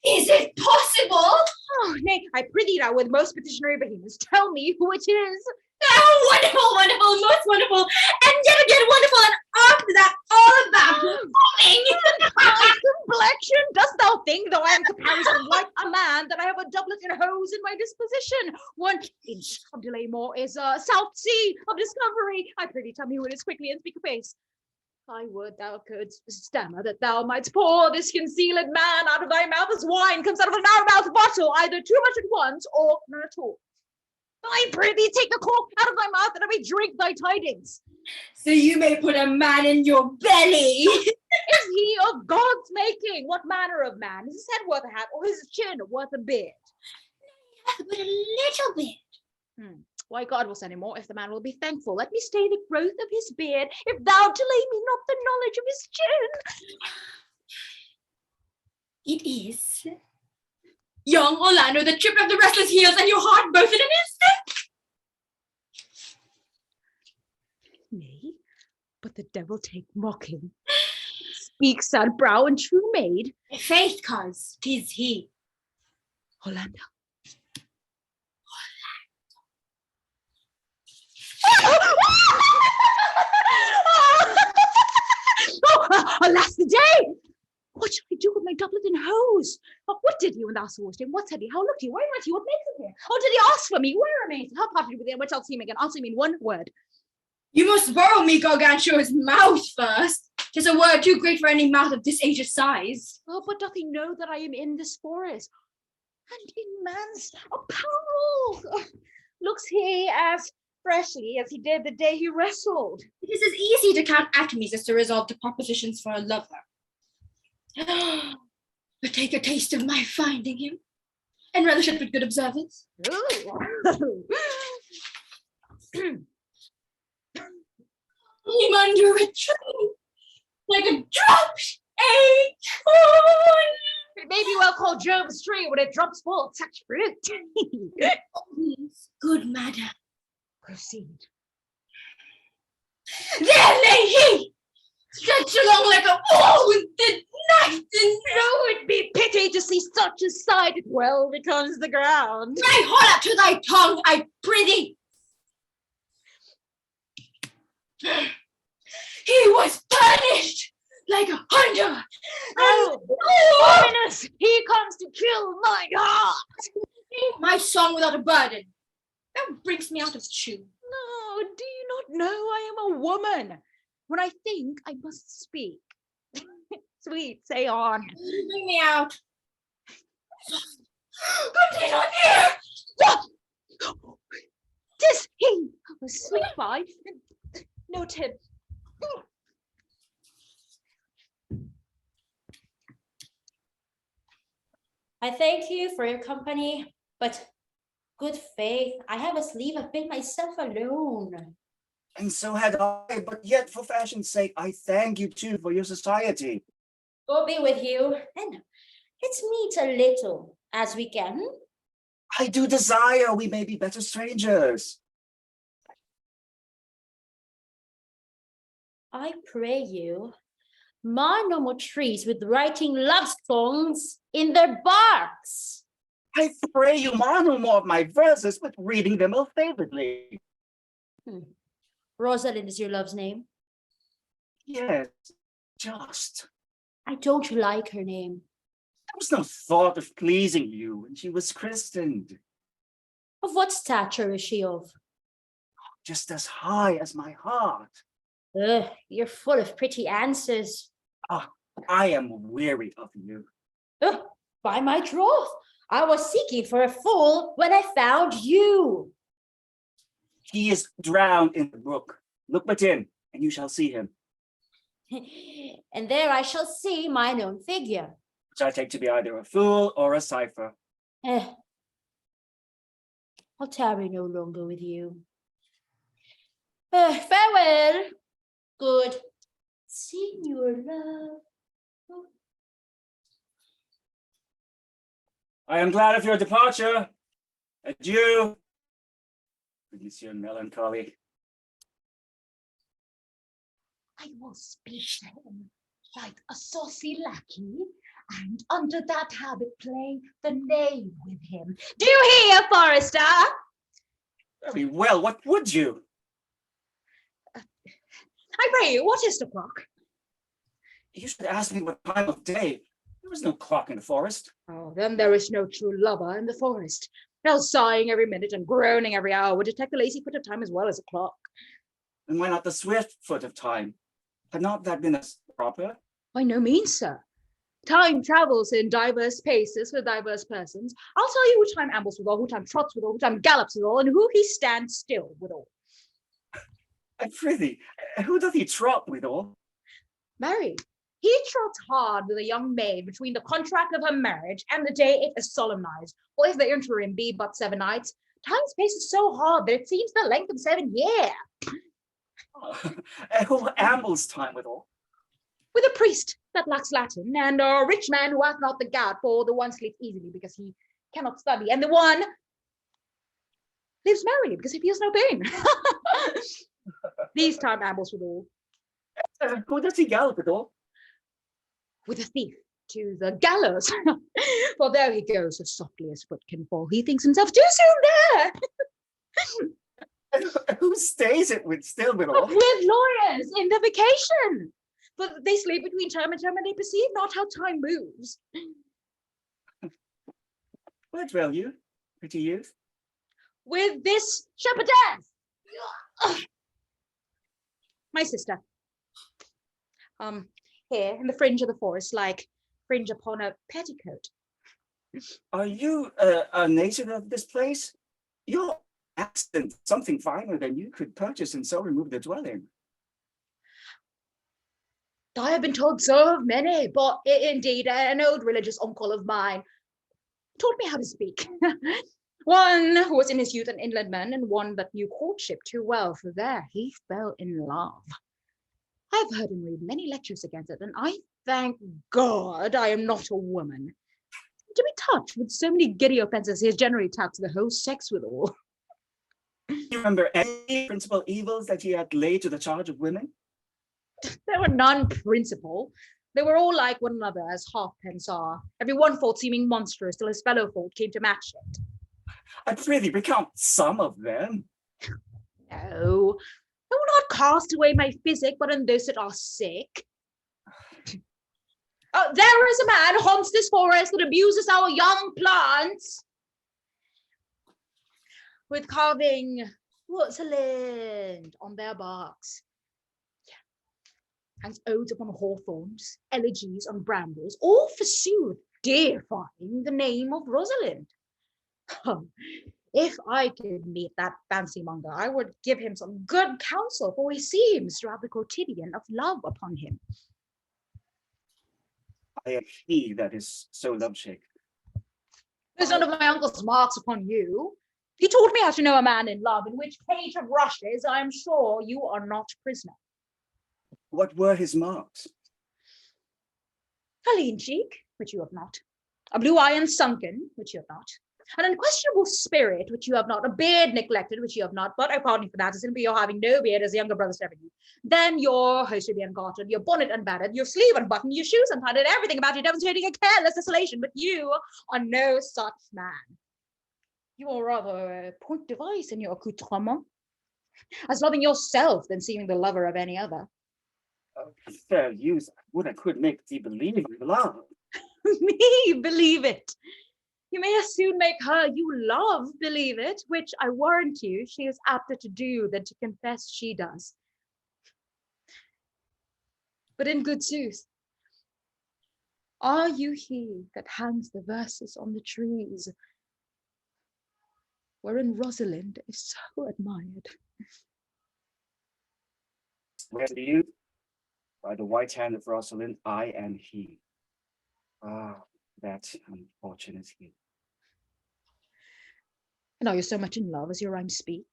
Is it possible? Oh, nay, I prithee thou with most petitionary behemoths, tell me who it is. Oh, wonderful, wonderful, most wonderful, and yet again wonderful, and after that, all about falling. My complexion, dost thou think, though I am comparison like a man, that I have a doublet and hose in my disposition? One inch of delay more is a South Sea of discovery. I prithee tell me who it is quickly and speak apace. I would thou couldst stammer that thou mightst pour this concealed man out of thy mouth as wine comes out of a narrow-mouthed bottle, either too much at once or none at all. I prithee take the cork out of thy mouth that I may drink thy tidings. So you may put a man in your belly. Is he of God's making? What manner of man? Is his head worth a hat or his chin worth a beard? But a little bit. Why, God will send him more if the man will be thankful. Let me stay the growth of his beard, if thou delay me not the knowledge of his chin. It is young Orlando that tripped up the restless heels and your heart both in an instant. Nay, but the devil take mocking. Speak, sad brow and true maid. Faith, cuz, 'tis he. Orlando. Alas the day! What shall I do with my doublet and hose? What did he when thou sawest him? What said he? How looked he? Where went he? What makes him here? Oh, did he ask for me? Where am I? How parted with him? What shall see him again? Answer me in one word. You must borrow me Gargantua's mouth first. 'Tis a word too great for any mouth of this aged size. Oh, but doth he know that I am in this forest? And in man's apparel looks he as freshly as he did the day he wrestled. It is as easy to count atomies as to resolve to propositions for a lover. But take a taste of my finding him, and relish it with good observance. I'm under a tree, like a dropped acorn. It may be well called Job's tree when it drops forth such fruit. Good madam. Proceed. There lay he, stretched along like a wall with the night, and Oh, it be pity to see such a sight. It well becomes the ground. my horror to thy tongue, I prithee. He was punished like a hunter. Oh, ominous! He comes to kill my heart. My song without a burden. That brings me out of tune. No, do you not know I am a woman? When I think, I must speak. Sweet, say on. Bring me out. Continue on here. Tis he, a sweet by. Noted. I thank you for your company, but good faith, I have as lief have been myself alone. And so had I, but yet for fashion's sake, I thank you too for your society. Go be with you, and let's meet a little as we can. I do desire we may be better strangers. I pray you, mar no more trees with writing love songs in their barks. I pray you mar no more of my verses, but reading them ill-favoredly. Rosalind is your love's name. Yes, just. I don't like her name. There was no thought of pleasing you when she was christened. Of what stature is she of? Just as high as my heart. Ugh, you're full of pretty answers. I am weary of you. Ugh, by my troth, I was seeking for a fool when I found you. He is drowned in the brook. Look within, and you shall see him, And there I shall see mine own figure. which I take to be either a fool or a cipher. Eh, I'll tarry no longer with you. Farewell. Good. Senior love. I am glad of your departure. Adieu. Monsieur Melancholy. I will speak to him like a saucy lackey, and under that habit play the knave with him. Do you hear, Forester? Very well, what would you? I pray you, what is the clock? You should ask me what time of day. There is no clock in the forest. Oh, then there is no true lover in the forest. Now sighing every minute and groaning every hour would detect the lazy foot of time as well as a clock. And why not the swift foot of time? Had not that been as proper? By no means, sir. Time travels in diverse paces for diverse persons. I'll tell you who time ambles withal, who time trots withal, who time gallops withal, and who he stands still withal. I prithee, who doth he trot withal? Marry, he trots hard with a young maid between the contract of her marriage and the day it is solemnized, or if the interim be but 7 nights, time's pace is so hard that it seems the length of 7 years. Who ambles time withal? With a priest that lacks Latin, and a rich man who hath not the gout, for the one sleeps easily because he cannot study, and the one lives merrily because he feels no pain. These time ambles withal. Who does he gallop withal? With a thief to the gallows. For though he goes as softly as foot can fall, he thinks himself too soon there. Who stays it with still withal? With lawyers in the vacation. But they sleep between term and term, and they perceive not how time moves. Where dwell you, pretty youth? With this shepherdess. My sister. Here in the fringe of the forest, like fringe upon a petticoat. Are you a native of this place? Your accent, something finer than you could purchase and so remove the dwelling. I have been told so of many, but indeed an old religious uncle of mine taught me how to speak. One who was in his youth an inland man, and one that knew courtship too well, for there he fell in love. I've heard him read many lectures against it, and I thank God I am not a woman. To be touched with so many giddy offences, he has generally taxed the whole sex withal. Do you remember any principal evils that he had laid to the charge of women? There were none principal. They were all like one another, as halfpence are. Every one fault seeming monstrous, till his fellow fault came to match it. I prithee recount some of them. No, I will not cast away my physic, but in those that are sick. Oh, there is a man who haunts this forest that abuses our young plants with carving Rosalind on their barks. Hangs odes upon hawthorns, elegies on brambles, all forsooth deifying the name of Rosalind. If I could meet that fancy monger, I would give him some good counsel, for he seems to have the quotidian of love upon him. I am he that is so love-shaken. There's none of my uncle's marks upon you. He taught me how to know a man in love, in which cage of rushes I am sure you are not prisoner. What were his marks? A lean cheek, which you have not. A blue eye unsunken, which you have not. An unquestionable spirit, which you have not. A beard neglected, which you have not. But I pardon you for that, simply your having no beard as the younger brothers never knew. Then your hosiery ungartered, your bonnet unbattered, your sleeve unbuttoned, your shoes untied, everything about you demonstrating a careless desolation. But you are no such man. You are rather a point device in your accoutrement, as loving yourself than seeming the lover of any other. Oh, fair use, I would I could make thee believe in love. Me believe it. You may as soon make her you love believe it, which I warrant you she is apter to do than to confess she does. But in good sooth, are you he that hangs the verses on the trees, wherein Rosalind is so admired? swear to you, by the white hand of Rosalind, I am he. Ah, that unfortunate he. And are you so much in love as your rhymes speak?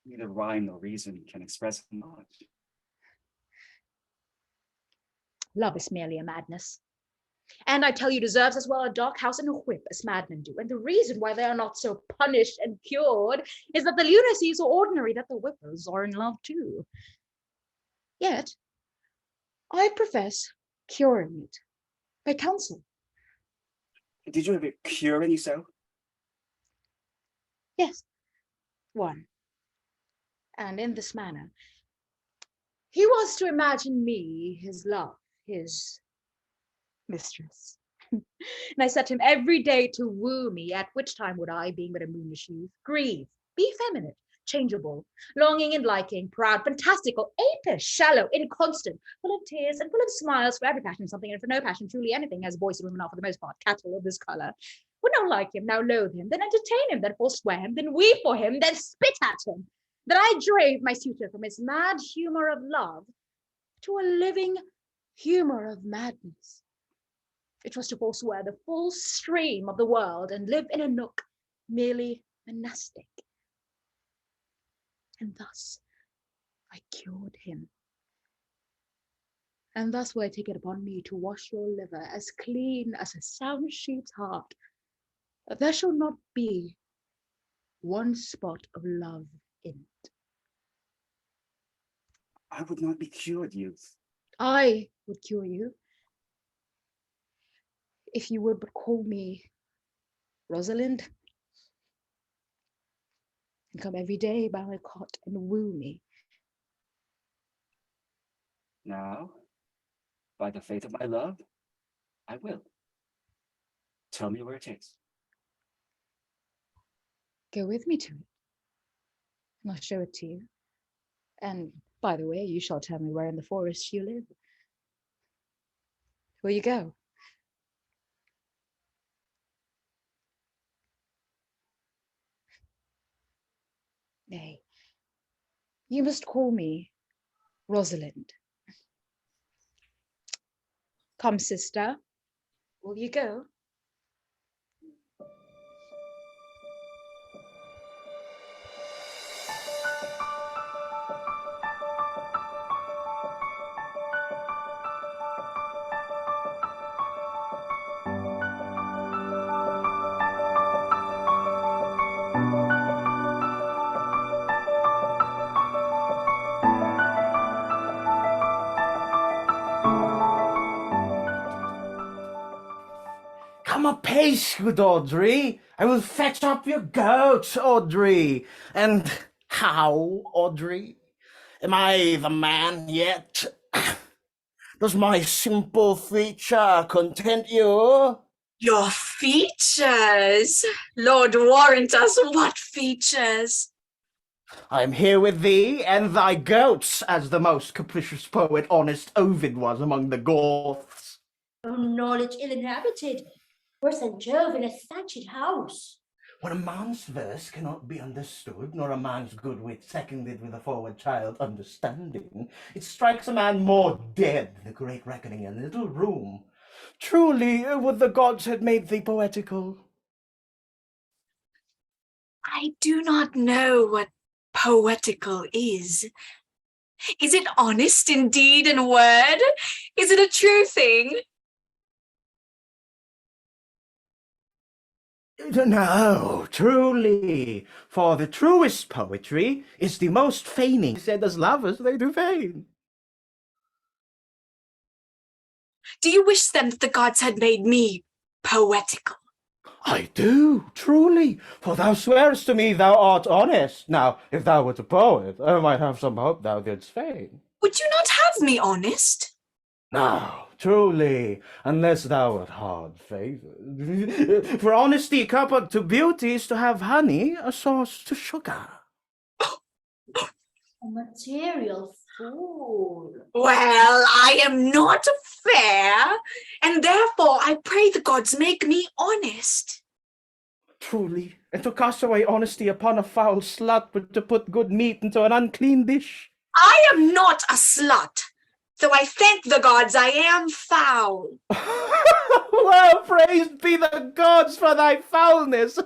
Neither rhyme nor reason can express much. Love is merely a madness. And I tell you, deserves as well a dark house and a whip as madmen do. And the reason why they are not so punished and cured is that the lunacy is so ordinary that the whippers are in love too. Yet, I profess curing it by counsel. Did you ever cure any so? Yes, one. And in this manner, he was to imagine me his love, his mistress. And I set him every day to woo me, at which time would I, being but a moonish youth, grieve, be effeminate, changeable, longing and liking, proud, fantastical, apish, shallow, inconstant, full of tears and full of smiles, for every passion something, and for no passion truly anything, as boys and women are for the most part, cattle of this colour, would now like him, now loathe him, then entertain him, then forswear him, then weep for him, then spit at him, that I drave my suitor from his mad humour of love to a living humour of madness. It was to forswear the full stream of the world and live in a nook merely monastic. And thus I cured him. And thus will I take it upon me to wash your liver as clean as a sound sheep's heart, that there shall not be one spot of love in it. I would not be cured, youth. I would cure you, if you would but call me Rosalind, and come every day by my cot and woo me. Now, by the faith of my love, I will. Tell me where it is. Go with me to it, and I'll show it to you. And by the way, you shall tell me where in the forest you live. Will you go? Nay, you must call me Rosalind. Come, sister, will you go? Come apace, good Audrey. I will fetch up your goats, Audrey. And how, Audrey? Am I the man yet? Does my simple feature content you? Your features! Lord warrant us, what features! I am here with thee and thy goats, as the most capricious poet honest Ovid was among the Goths. Oh, knowledge ill-inhabited, worse than Jove in a thatched house. When a man's verse cannot be understood, nor a man's good wit seconded with a forward child understanding, it strikes a man more dead, the great reckoning in little room. Truly, would the gods had made thee poetical. I do not know what poetical is. Is it honest in deed and word? Is it a true thing? No, truly, for the truest poetry is the most feigning, said as lovers they do feign. Do you wish then that the gods had made me poetical? I do, truly, for thou swearest to me thou art honest. Now, if thou wert a poet, I might have some hope thou didst feign. Would you not have me honest? No, truly, unless thou art hard-favoured. For honesty coupled to beauty is to have honey, a sauce to sugar. A material fool. Well, I am not fair, and therefore I pray the gods make me honest. Truly, and to cast away honesty upon a foul slut, but to put good meat into an unclean dish. I am not a slut, though I thank the gods I am foul. Well, praised be the gods for thy foulness.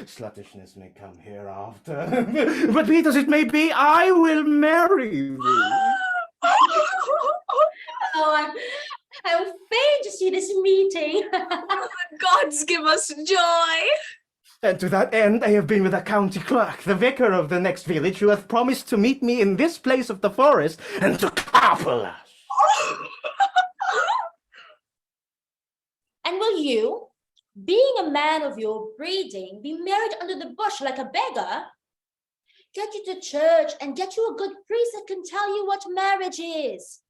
Sluttishness may come hereafter, but be it as it may be, I will marry thee. Oh, I'm fain to see this meeting. The gods give us joy. And to that end, I have been with the county clerk, the vicar of the next village, who hath promised to meet me in this place of the forest and to couple us. And will you, being a man of your breeding, be married under the bush like a beggar? Get you to church and get you a good priest that can tell you what marriage is.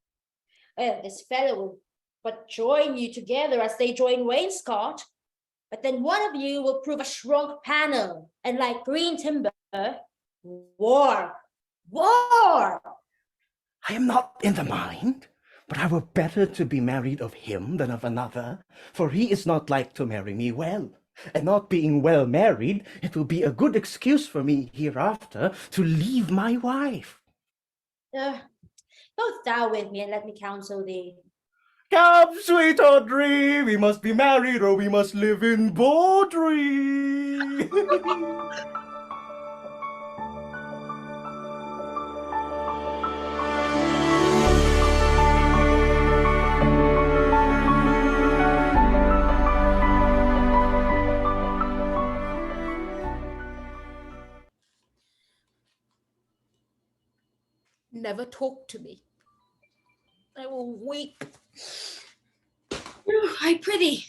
This fellow will but join you together as they join wainscot. But then one of you will prove a shrunk panel, and like green timber, war. I am not in the mind, but I were better to be married of him than of another, for he is not like to marry me well. And not being well married, it will be a good excuse for me hereafter to leave my wife. Go thou with me and let me counsel thee. Come, sweet Audrey, we must be married or we must live in Baudry. Never talk to me. I will weep. I prithee,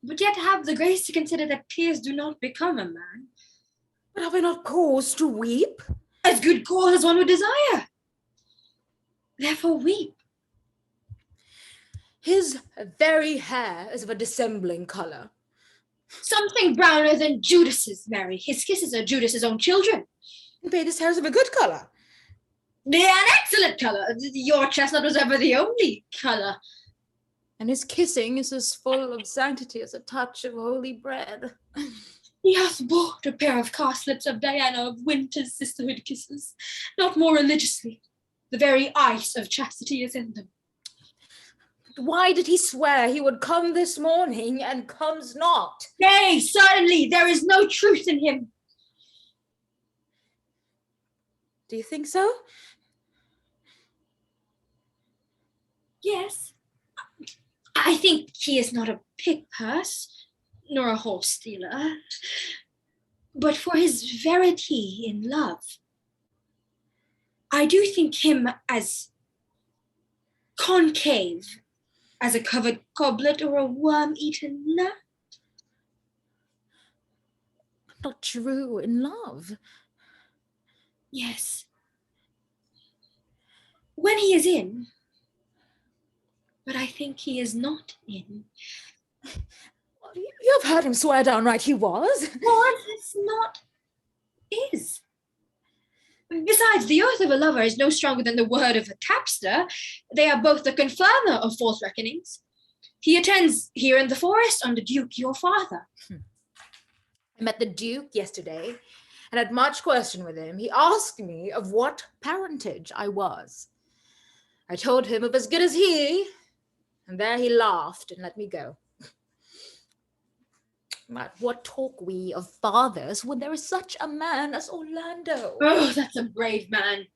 but yet have the grace to consider that tears do not become a man. But have I not cause to weep? As good cause as one would desire. Therefore weep. His very hair is of a dissembling colour. Something browner than Judas's, Mary. His kisses are Judas's own children. And his hair is of a good colour. They are an excellent colour. Your chestnut was ever the only colour. And his kissing is as full of sanctity as a touch of holy bread. He hath bought a pair of carslips of Diana of Winter's sisterhood kisses, not more religiously. The very ice of chastity is in them. Why did he swear he would come this morning and comes not? Nay, certainly, there is no truth in him. Do you think so? Yes. I think he is not a pick-purse, nor a horse-stealer, but for his verity in love. I do think him as concave as a covered goblet or a worm-eaten nut. Not true in love. Yes. When he is in, but I think he is not in. You have heard him swear downright he was. Was is not is. Besides, the oath of a lover is no stronger than the word of a tapster. They are both the confirmer of false reckonings. He attends here in the forest under Duke, your father. I met the Duke yesterday and had much question with him. He asked me of what parentage I was. I told him of as good as he, and there he laughed and let me go. But what talk we of fathers when there is such a man as Orlando? Oh, that's a brave man.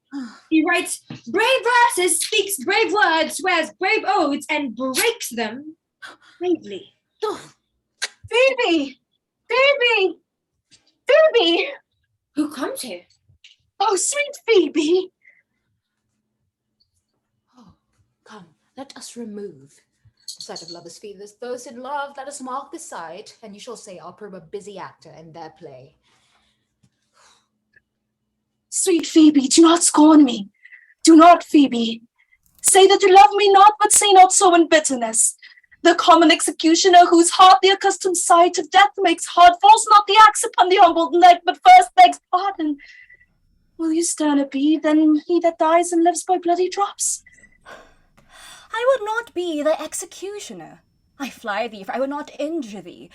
He writes brave verses, speaks brave words, swears brave oaths, and breaks them bravely. Oh, Phoebe! Phoebe! Phoebe! Who comes here? Oh, sweet Phoebe! come, let us remove the sight of lovers' feathers. Those in love, let us mark the sight, and you shall say I'll prove a busy actor in their play. Sweet Phoebe, do not scorn me. Do not, Phoebe. Say that you love me not, but say not so in bitterness. The common executioner, whose heart the accustomed sight of death makes hard, falls not the axe upon the humbled neck, but first begs pardon. Will you sterner be than he that dies and lives by bloody drops? I would not be thy executioner. I fly thee, for I would not injure thee.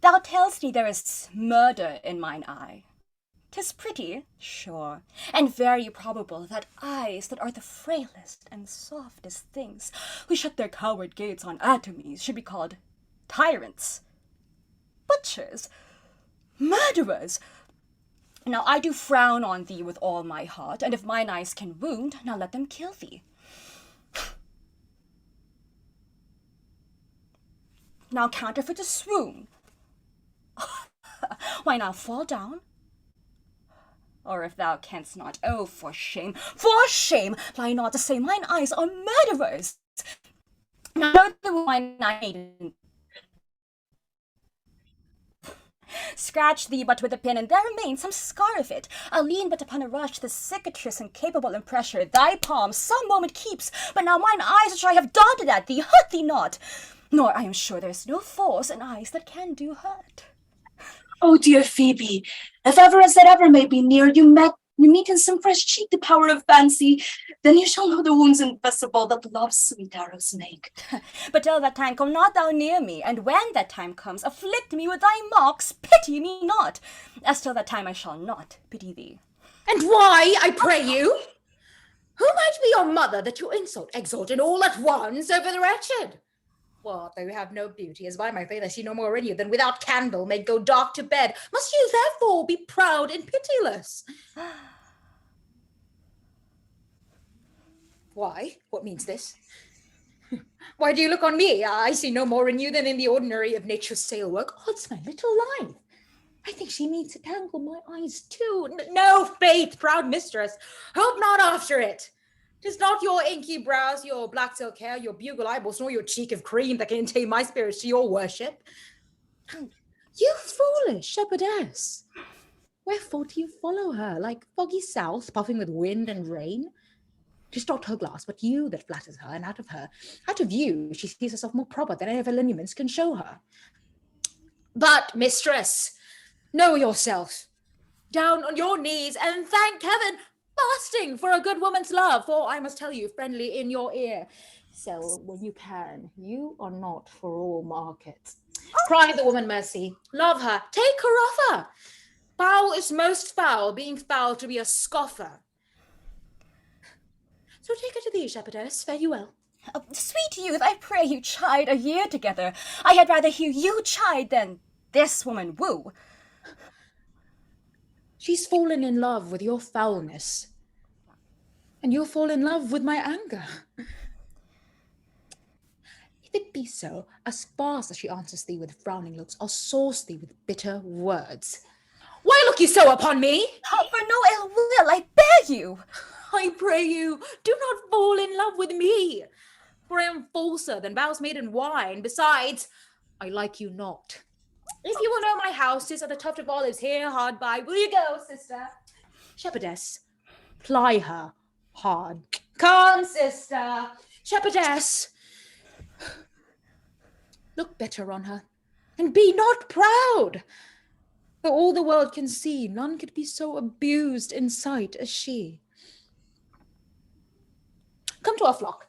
Thou tell'st me there is murder in mine eye. 'Tis pretty, sure, and very probable that eyes that are the frailest and softest things, who shut their coward gates on atomies, should be called tyrants, butchers, murderers. Now I do frown on thee with all my heart, and if mine eyes can wound, now let them kill thee. Now counterfeit a swoon. Why now fall down? Or if thou canst not, oh, for shame, lie not to say mine eyes are murderers. Now know the mine eye scratch thee but with a pin, and there remains some scar of it. I'll lean but upon a rush, the cicatrice incapable in pressure, thy palm some moment keeps, but now mine eyes which I have darted at thee hurt thee not, nor I am sure there is no force in eyes that can do hurt. Oh, dear Phoebe, if ever as that ever may be near, you meet in some fresh cheek the power of fancy, then you shall know the wounds invisible that love's sweet arrows make. But till that time come not thou near me, and when that time comes, afflict me with thy mocks, pity me not, as till that time I shall not pity thee. And why, I pray you? Who might be your mother that you insult, exalt, and all at once over the wretched? What, though you have no beauty, as by my faith I see no more in you than without candle made go dark to bed, must you therefore be proud and pitiless? Why? What means this? Why do you look on me? I see no more in you than in the ordinary of nature's sail work. Odds my little life! I think she means to tangle my eyes too. No, faith, proud mistress, hope not after it. 'Tis not your inky brows, your black silk hair, your bugle eyeballs, nor your cheek of cream that can tame my spirits to your worship. You foolish shepherdess! Wherefore do you follow her, like foggy south, puffing with wind and rain? 'Tis not her glass, but you that flatters her, and out of you, she sees herself more proper than any of her lineaments can show her. But, mistress, know yourself. Down on your knees, and thank heaven, fasting for a good woman's love, for I must tell you, friendly in your ear, sell when you can, you are not for all markets. Cry the woman mercy, love her, take her offer. Foul is most foul, being foul to be a scoffer. So take her to thee, shepherdess, fare you well. Oh, sweet youth, I pray you chide a year together. I had rather hear you chide than this woman woo. She's fallen in love with your foulness, and you'll fall in love with my anger. If it be so, as fast as she answers thee with frowning looks, I'll sauce thee with bitter words. Why look you so upon me? Oh, for no ill will, I bear you. I pray you, do not fall in love with me, for I am falser than vows made in wine. Besides, I like you not. If you will know my house, 'tis at the tuft of olives here hard by. Will you go, sister? Shepherdess, ply her hard. Come, sister. Shepherdess, look better on her, and be not proud. For all the world can see, none could be so abused in sight as she. Come to our flock.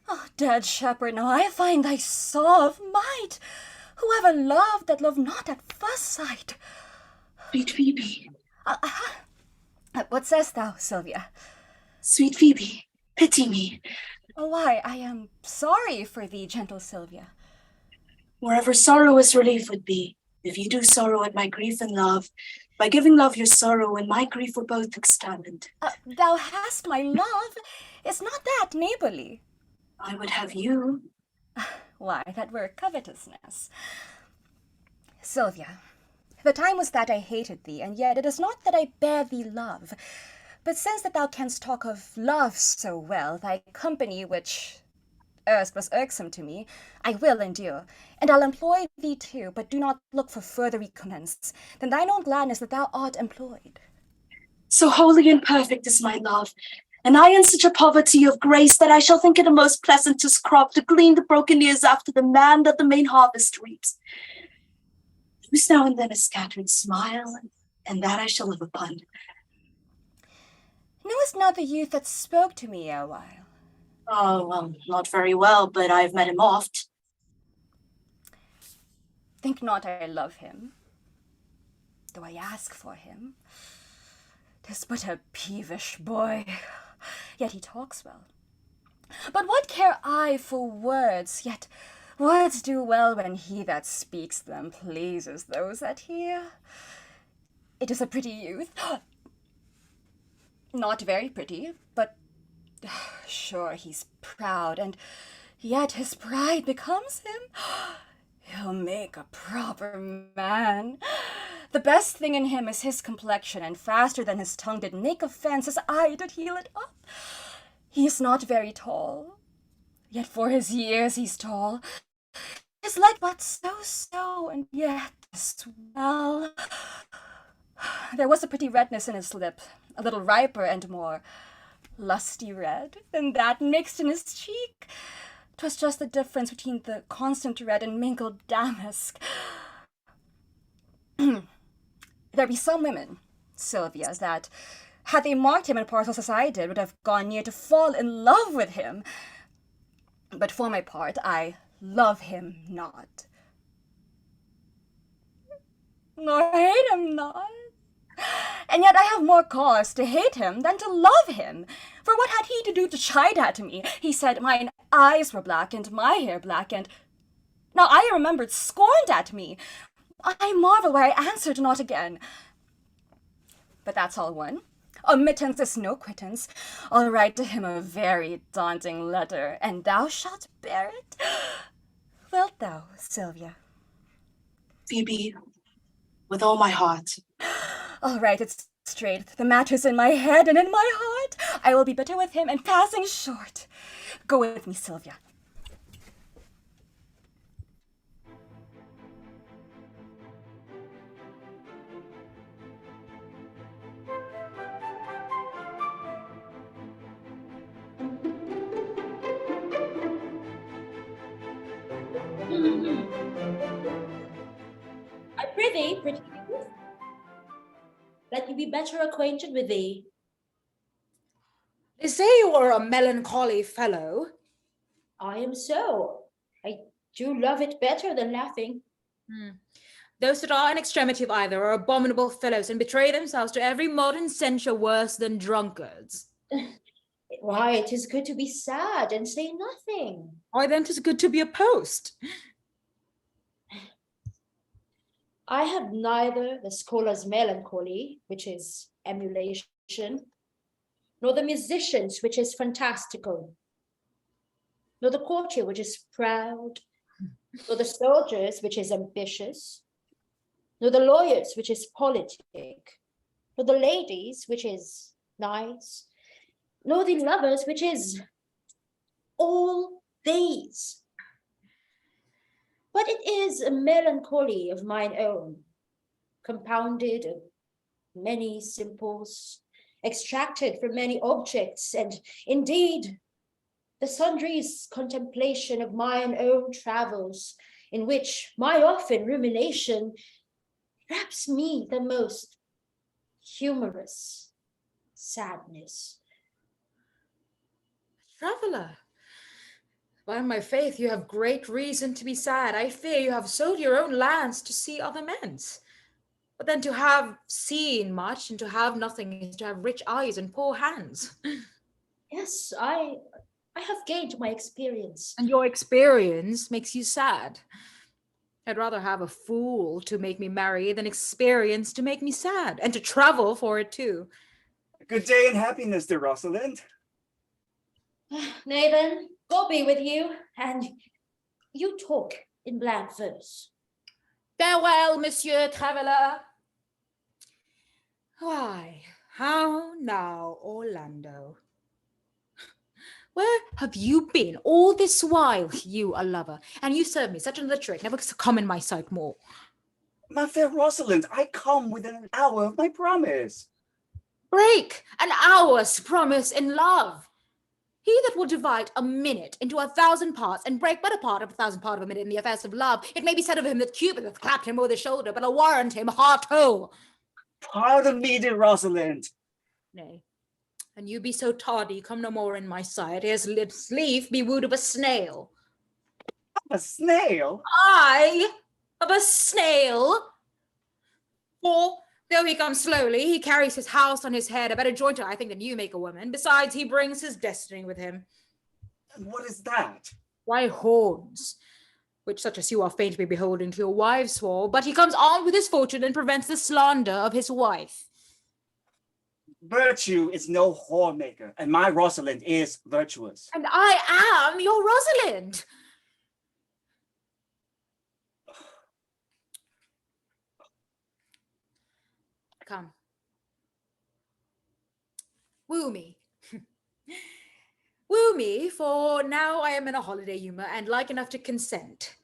Oh, dead shepherd, now I find thy saw of might. Whoever loved that loved not at first sight. Sweet Phoebe, What sayest thou, Sylvia? sweet Phoebe, pity me. Oh, why, I am sorry for thee, gentle Sylvia. Wherever sorrow is relief would be, if you do sorrow at my grief and love, by giving love your sorrow and my grief were both extended. Thou hast my love. Is not that neighborly? I would have you. Why, that were covetousness. Sylvia, the time was that I hated thee, and yet it is not that I bear thee love. But since that thou canst talk of love so well, thy company, which erst was irksome to me, I will endure, and I'll employ thee too, but do not look for further recompense than thine own gladness that thou art employed. So holy and perfect is my love, and I in such a poverty of grace that I shall think it a most pleasantest crop to glean the broken ears after the man that the main harvest reaps. Lose now and then a scattered smile, and that I shall live upon. Knowest not the youth that spoke to me erewhile? Oh, well, not very well, but I've met him oft. Think not I love him, though I ask for him. 'Tis but a peevish boy, yet he talks well. But what care I for words? Yet words do well when he that speaks them pleases those that hear. It is a pretty youth. Not very pretty, but sure he's proud, and yet his pride becomes him. He'll make a proper man. The best thing in him is his complexion, and faster than his tongue did make offense, his eye did heal it up. He is not very tall, yet for his years he's tall. His light but so, and yet swell. There was a pretty redness in his lip, a little riper and more lusty red than that mixed in his cheek. 'Twas just the difference between the constant red and mingled damask. There be some women, Sylvia, that, had they marked him in parcels as I did, would have gone near to fall in love with him. But for my part, I love him not. Nor hate him not. And yet I have more cause to hate him than to love him. For what had he to do to chide at me? He said mine eyes were black and my hair black, and now I remembered scorned at me. I marvel why I answered not again. But that's all one. Omittance is no quittance. I'll write to him a very daunting letter, and thou shalt bear it. Wilt thou, Sylvia? Phoebe, with all my heart. All right, it's straight. The matter's in my head and in my heart. I will be bitter with him and passing short. Go with me, Sylvia. I prithee, pretty youth, let me be better acquainted with thee. They say you are a melancholy fellow. I am so. I do love it better than laughing. Those that are in extremity of either are abominable fellows and betray themselves to every modern censure worse than drunkards. Why, it is good to be sad and say nothing. Why then 'tis good to be a post. I have neither the scholar's melancholy, which is emulation, nor the musician's, which is fantastical, nor the courtier, which is proud, nor the soldier's, which is ambitious, nor the lawyer's, which is politic, nor the lady's, which is nice, nor the lover's, which is all these. But it is a melancholy of mine own, compounded of many simples, extracted from many objects, and indeed the sundry's contemplation of mine own travels, in which my often rumination wraps me the most humorous sadness. Traveller, by my faith, you have great reason to be sad. I fear you have sold your own lands to see other men's. But then to have seen much and to have nothing is to have rich eyes and poor hands. Yes, I have gained my experience. And your experience makes you sad. I'd rather have a fool to make me merry than experience to make me sad, and to travel for it too. Good day and happiness, dear Rosalind. Nay then, God be with you, and you talk in bland verse. Farewell, Monsieur Traveller. Why, how now, Orlando? Where have you been all this while, you a lover? And you serve me such another trick, never come in my sight more. My fair Rosalind, I come within an hour of my promise. Break an hour's promise in love. He that will divide a minute into 1,000 parts and break but a part of 1,000 part of a minute in the affairs of love, it may be said of him that Cupid hath clapped him over the shoulder, but I'll warrant him heart whole. Pardon me, dear Rosalind. Nay, and you be so tardy, come no more in my sight, as leaf be wooed of a snail. A snail? I, of a snail. For though he comes slowly, he carries his house on his head, a better jointer, I think, than you make a woman. Besides, he brings his destiny with him. And what is that? Why, horns, which such as you are fain to be beholden to your wives for, but he comes armed with his fortune and prevents the slander of his wife. Virtue is no whore maker, and my Rosalind is virtuous. And I am your Rosalind. Come. Woo me. Woo me, for now I am in a holiday humor and like enough to consent.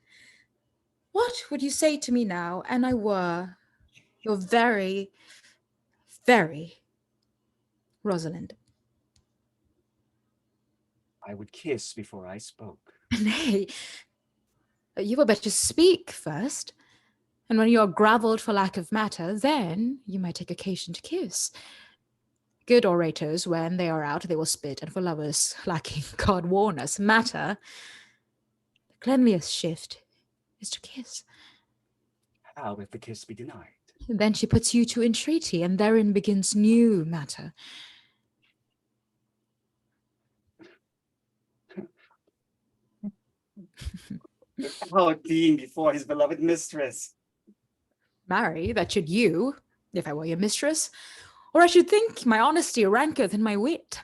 What would you say to me now, and I were your very, very Rosalind? I would kiss before I spoke. Nay, you were better speak first. And when you are gravelled for lack of matter, then you might take occasion to kiss. Good orators, when they are out, they will spit, and for lovers lacking, God warn us, matter, the cleanliest shift is to kiss. How if the kiss be denied? And then she puts you to entreaty, and therein begins new matter. How being before his beloved mistress. Marry, that should you, if I were your mistress, or I should think my honesty ranker than my wit.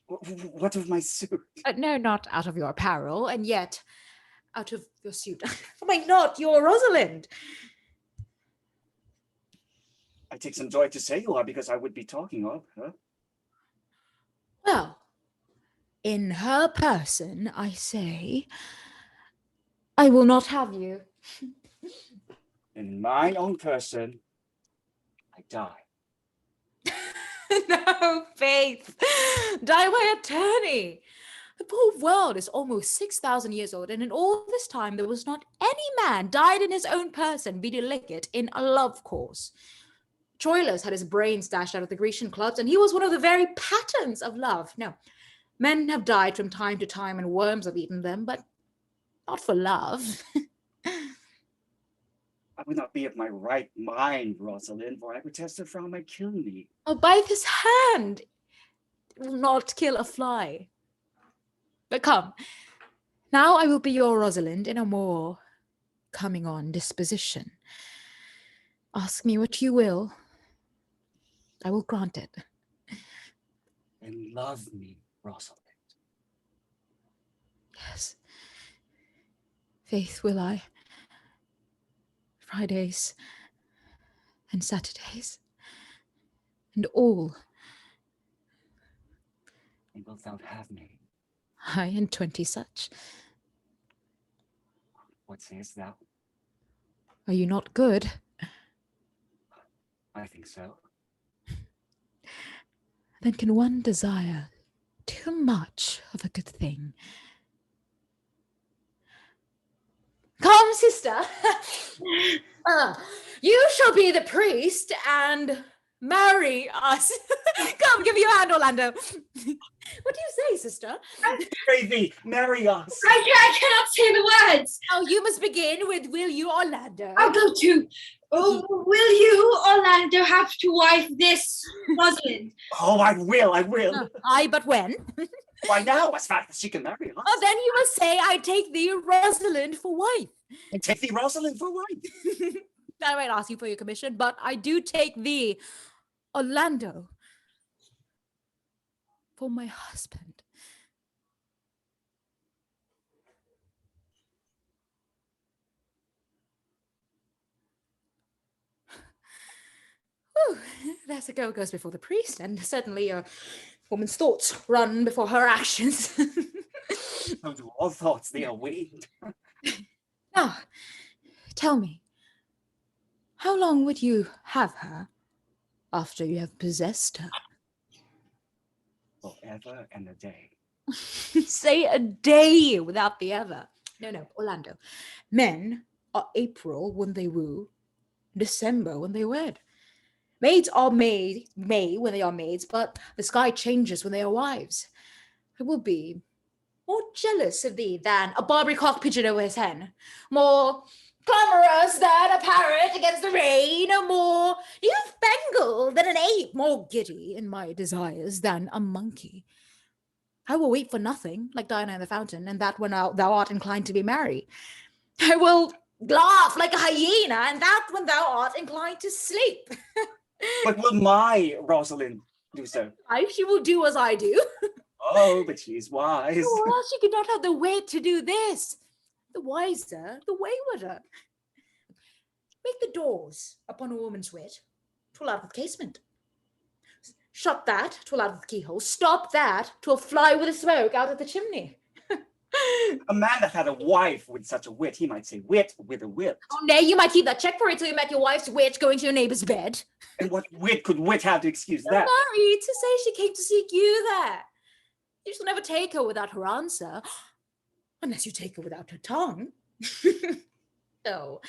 What of my suit? No, not out of your apparel, and yet out of your suit. Am I not your Rosalind? I take some joy to say you are, because I would be talking of her. Well, in her person, I say, I will not have you. In mine own person, I die. No, Faith. Die by attorney. The whole world is almost 6,000 years old, and in all this time there was not any man died in his own person, be delicate, in a love course. Troilus had his brains dashed out of the Grecian clubs, and he was one of the very patterns of love. No, men have died from time to time, and worms have eaten them, but not for love. I would not be of my right mind, Rosalind, for I protest the Frau might kill me. Oh, by this hand, it will not kill a fly. But come, now I will be your Rosalind in a more coming on disposition. Ask me what you will. I will grant it. And love me, Rosalind. Yes. Faith, will I. Fridays and Saturdays and all. And wilt thou have me? I and 20 such. What sayest thou? Are you not good? I think so. Then can one desire too much of a good thing? Come, sister. You shall be the priest and marry us. Come, give me your hand, Orlando. What do you say, sister? Pray thee, marry us. I cannot say the words. Oh, you must begin with will you, Orlando? I'll go to. Oh, will you, Orlando, have to wife this Rosalind? Oh, I will. Aye, but when? Why now, as fast as she can marry us? Oh, then you must say, I take thee, Rosalind, for wife. And take thee, Rosalind, for wife. I might ask you for your commission, but I do take thee, Orlando, for my husband. Whew, there's a girl goes before the priest, and certainly a woman's thoughts run before her actions. So do all thoughts, they are winged. Now, tell me, how long would you have her after you have possessed her? Forever and a day. Say a day without the ever. No, Orlando. Men are April when they woo, December when they wed. Maids are May when they are maids, but the sky changes when they are wives. I will be more jealous of thee than a Barbary cock pigeon over his hen, more clamorous than a parrot against the rain, more newfangled than an ape, more giddy in my desires than a monkey. I will wait for nothing, like Diana in the fountain, and that when thou art inclined to be merry. I will laugh like a hyena, and that when thou art inclined to sleep. But will my Rosalind do so? She will do as I do. Oh, but she's wise. Or else she could not have the wit to do this. The wiser, the waywarder. Make the doors upon a woman's wit, 'twill out with casement. Shut that, 'twill out with keyhole. Stop that, 'twill fly with the smoke out of the chimney. A man that had a wife with such a wit, he might say wit with a wit. Oh, nay, you might keep that check for it till you met your wife's wit going to your neighbour's bed. And what wit could wit have to excuse So that? married to say she came to seek you there. You shall never take her without her answer, unless you take her without her tongue. No,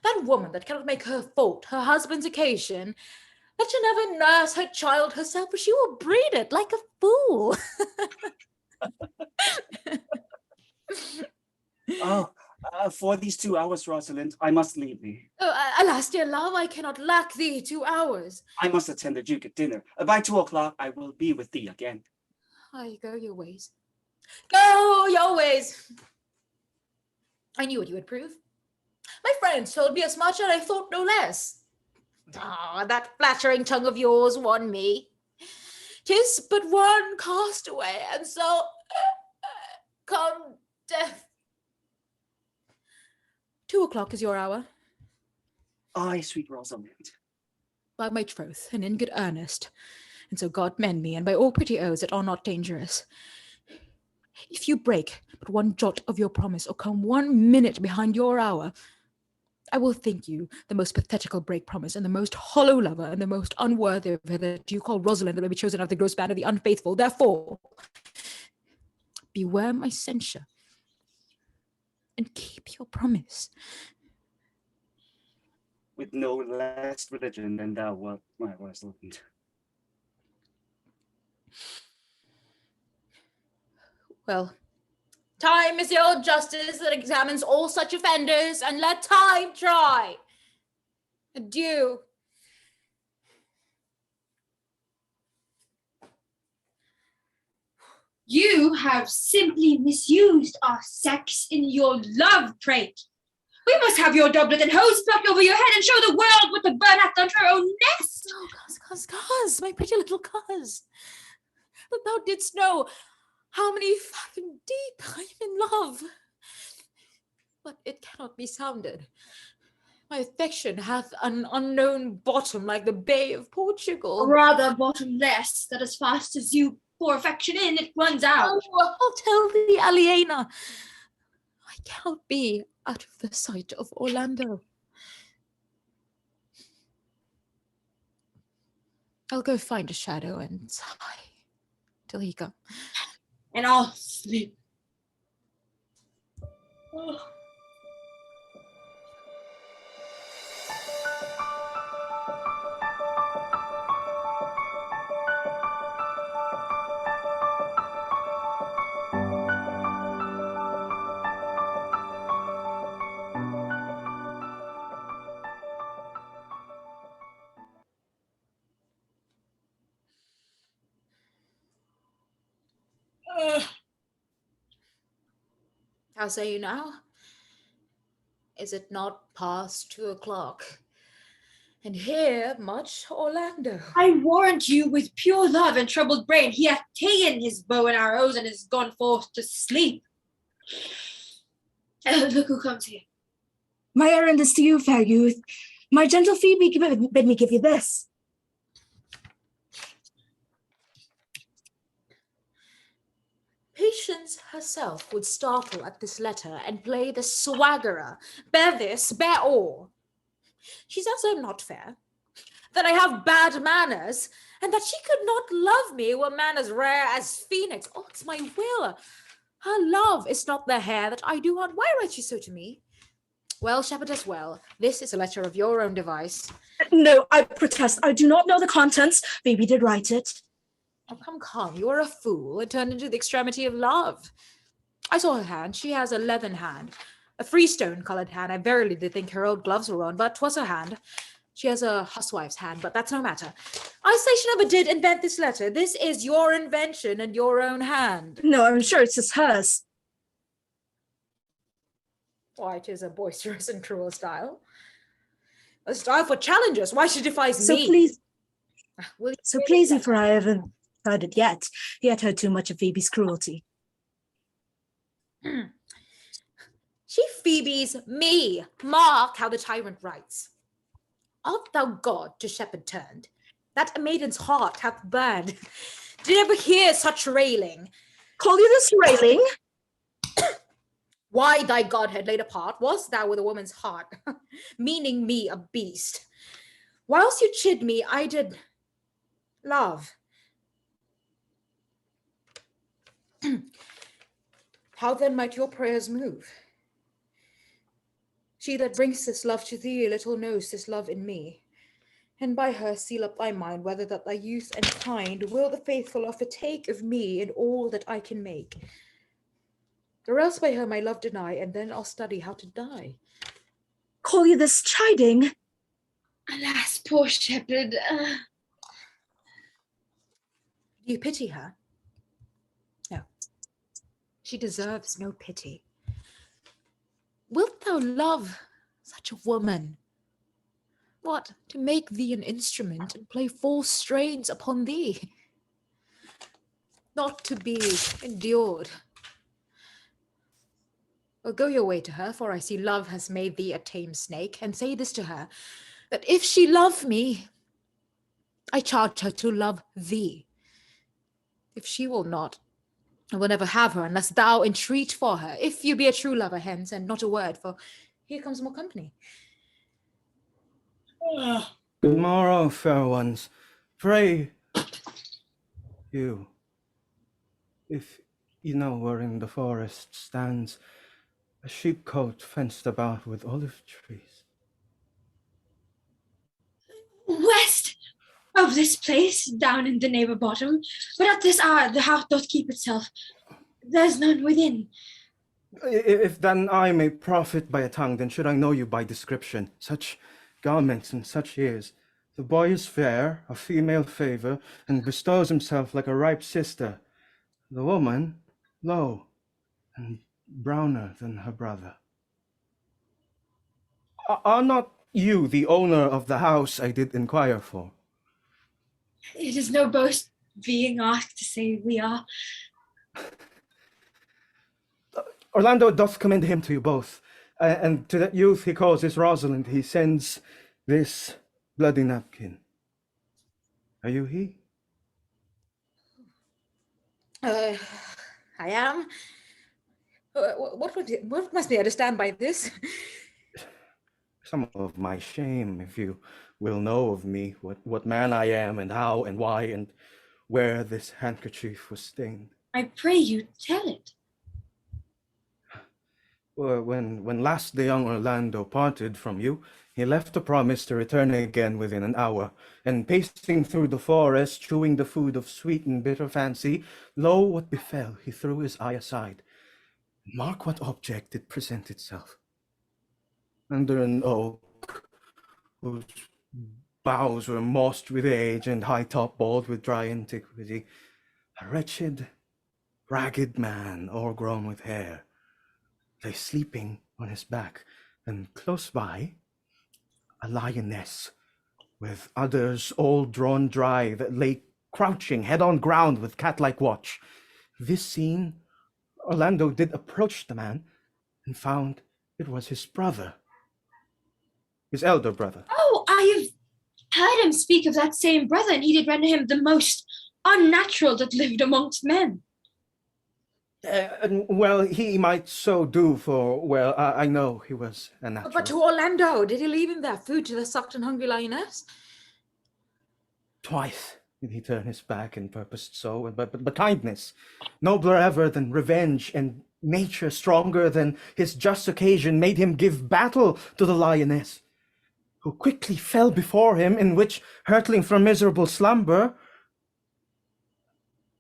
that woman that cannot make her fault her husband's occasion, let her never nurse her child herself, for she will breed it like a fool. Oh, for these 2 hours, Rosalind, I must leave thee. Oh, alas, dear love, I cannot lack thee 2 hours. I must attend the Duke at dinner. By 2 o'clock, I will be with thee again. I go your ways. Go your ways. I knew what you would prove. My friends told me as much, and I thought no less. Ah, that flattering tongue of yours won me. 'Tis but one castaway, and so come death. 2 o'clock is your hour. Ay, sweet Rosalind. By my troth, and in good earnest, and so God mend me, and by all pretty oaths that are not dangerous. If you break but one jot of your promise, or come 1 minute behind your hour, I will think you the most pathetical break promise, and the most hollow lover, and the most unworthy of her that you call Rosalind, that may be chosen out of the gross band of the unfaithful. Therefore, beware my censure, and keep your promise. With no less religion than thou wert, my Rosalind. Well, time is your justice that examines all such offenders, and let time try. Adieu. You have simply misused our sex in your love trait. We must have your doublet and hose plucked over your head and show the world what the bird hath done to her own nest. Oh, cuz, my pretty little cuz. That thou didst know how many fathom deep I am in love. But it cannot be sounded. My affection hath an unknown bottom like the Bay of Portugal. Or rather bottomless, that as fast as you pour affection in, it runs out. Oh, I'll tell thee, Aliena, I cannot be out of the sight of Orlando. I'll go find a shadow and sigh till he come. And I'll sleep. Oh. How say you now? Is it not past 2 o'clock? And here much Orlando. I warrant you, with pure love and troubled brain, he hath ta'en his bow and arrows and is gone forth to sleep. Look who comes here. My errand is to you, fair youth. My gentle Phoebe bid me give you this. Patience herself would startle at this letter and play the swaggerer. Bear this, bear all. She says I'm not fair, that I have bad manners, and that she could not love me were manners rare as phoenix. Oh, it's my will. Her love is not the hair that I do want. Why writes she so to me? Well, shepherdess, well, this is a letter of your own device. No, I protest. I do not know the contents. Phoebe did write it. Oh, come, you are a fool and turned into the extremity of love. I saw her hand. She has a leathern hand. A freestone-coloured hand. I verily did think her old gloves were on, but 'twas her hand. She has a housewife's hand, but that's no matter. I say she never did invent this letter. This is your invention and your own hand. No, I'm sure it's just hers. Why, 'tis a boisterous and cruel style. A style for challengers. Why she defies So me? please, Will you so read pleasing it? for I haven't heard it yet heard too much of Phoebe's cruelty. She Phoebe's me. Mark how the tyrant writes. Art thou God to shepherd turned? That a maiden's heart hath burned. Did ever hear such railing? Call you this railing? Why thy godhead laid apart wast thou with a woman's heart, meaning me a beast. Whilst you chid me, I did love. How then might your prayers move? She that brings this love to thee little knows this love in me. And by her seal up thy mind, whether that thy youth and kind will the faithful offer take of me in all that I can make. Or else by her my love deny, and then I'll study how to die. Call you this chiding? Alas, poor shepherd. Do you pity her? No. She deserves no pity. Wilt thou love such a woman? What, to make thee an instrument and play false strains upon thee? Not to be endured. Well, go your way to her, for I see love has made thee a tame snake, and say this to her, that if she love me, I charge her to love thee. If she will not, I will never have her unless thou entreat for her. If you be a true lover, hence, and not a word, for here comes more company. Good morrow, fair ones. Pray, you, if you know where in the forest stands a sheepcote fenced about with olive trees. West of this place, down in the neighbor bottom, but at this hour the house doth keep itself. There's none within. If then I may profit by a tongue, then should I know you by description. Such garments and such years. The boy is fair, of female favor, and bestows himself like a ripe sister. The woman, low, and browner than her brother. Are not you the owner of the house I did inquire for? It is no boast being asked to say we are. Orlando doth commend him to you both, and to that youth he calls his Rosalind, he sends this bloody napkin. Are you he? I am. What must we understand by this? Some of my shame, if you will know of me, what man I am, and how, and why, and where this handkerchief was stained. I pray you tell it. When last the young Orlando parted from you, he left a promise to return again within an hour, and pacing through the forest, chewing the food of sweet and bitter fancy, lo, what befell, he threw his eye aside. Mark what object did present itself. Under an oak, whose boughs were mossed with age and high-top bald with dry antiquity, a wretched, ragged man, o'ergrown with hair, lay sleeping on his back, and close by, a lioness, with udders all drawn dry, that lay crouching head on ground with cat-like watch. This seen, Orlando did approach the man, and found it was his brother, his elder brother. Oh, I have heard him speak of that same brother, and he did render him the most unnatural that lived amongst men. Well, he might so do, for, well, I know he was a natural. But to Orlando, did he leave him there food to the sucked and hungry lioness? Twice did he turn his back and purposed so, but kindness, nobler ever than revenge, and nature stronger than his just occasion, made him give battle to the lioness, who quickly fell before him, in which, hurtling from miserable slumber,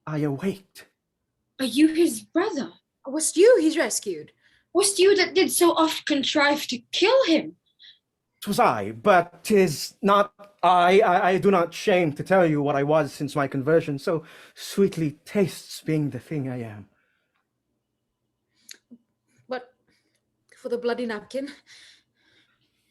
I awaked. Are you his brother? Was you he's rescued? Was you that did so oft contrive to kill him? 'Twas I, but 'tis not I. I do not shame to tell you what I was since my conversion. So sweetly tastes being the thing I am. But for the bloody napkin,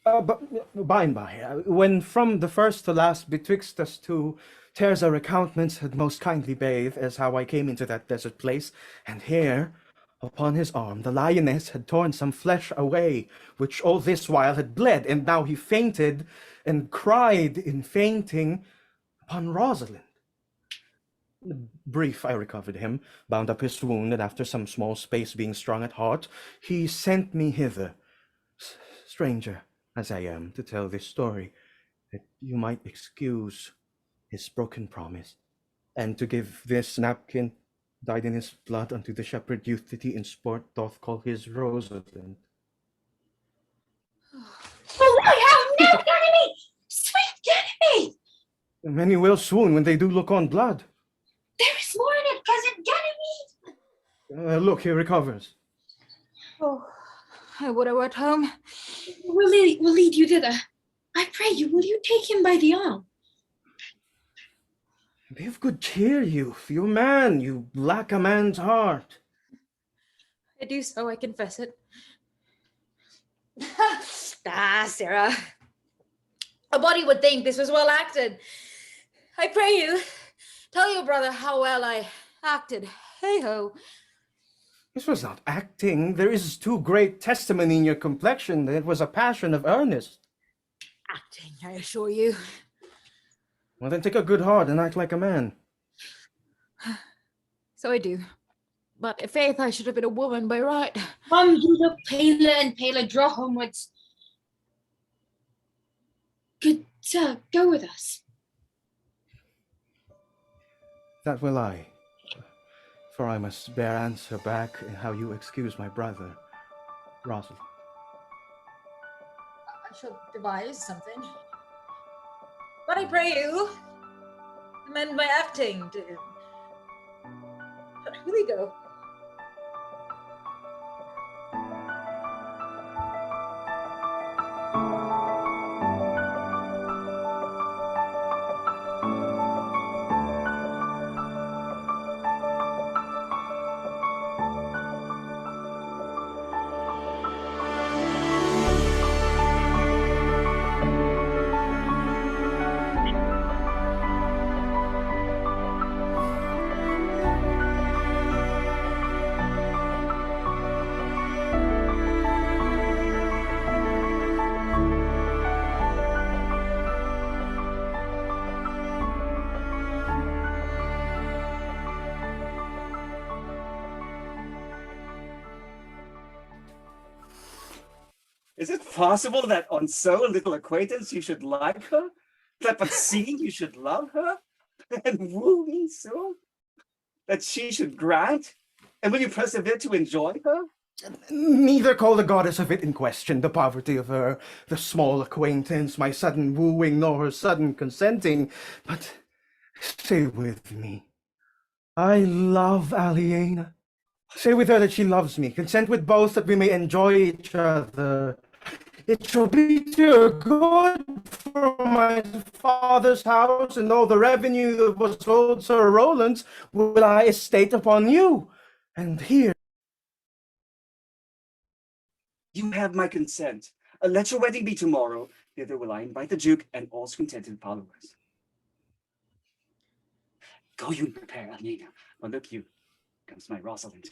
But by and by, when from the first to last betwixt us two, tears our recountements had most kindly bathed, as how I came into that desert place, and here, upon his arm, the lioness had torn some flesh away, which all this while had bled, and now he fainted, and cried in fainting upon Rosalind. Brief, I recovered him, bound up his wound, and after some small space being strung at heart, he sent me hither, stranger as I am, to tell this story, that you might excuse his broken promise, and to give this napkin dyed in his blood unto the shepherd youth that he in sport doth call his Rosalind. Oh, I have no Ganymede! Sweet Ganymede! Many will swoon when they do look on blood. There is more in it, cousin Ganymede! Look, he recovers. oh, I would I were at home. We'll lead you thither. I pray you, will you take him by the arm? Be of good cheer, youth. You man, you lack a man's heart. I do so, I confess it. Sarah. A body would think this was well acted. I pray you, tell your brother how well I acted. Hey-ho. This was not acting. There is too great testimony in your complexion that it was a passion of earnest. Acting, I assure you. Well, then take a good heart and act like a man. So I do. But in faith, I should have been a woman by right. Come, you look paler and paler, draw homewards. Good sir, go with us. That will I. For I must bear answer back in how you excuse my brother, Rosalind. I shall devise something. But I pray you, amend my acting to him. Here we go. Is it possible that on so little acquaintance you should like her? That but seeing you should love her? And woo me so? That she should grant? And will you persevere to enjoy her? Neither call the goddess of it in question, the poverty of her, the small acquaintance, my sudden wooing, nor her sudden consenting, but say with me, I love Aliena. Say with her that she loves me. Consent with both that we may enjoy each other. It shall be to your good for my father's house, and all the revenue that was told Sir Rowland's will I estate upon you. And here You have my consent. Let your wedding be tomorrow. Thither will I invite the Duke and all his contented followers. Go you and prepare, Aliena. But look you, comes my Rosalind.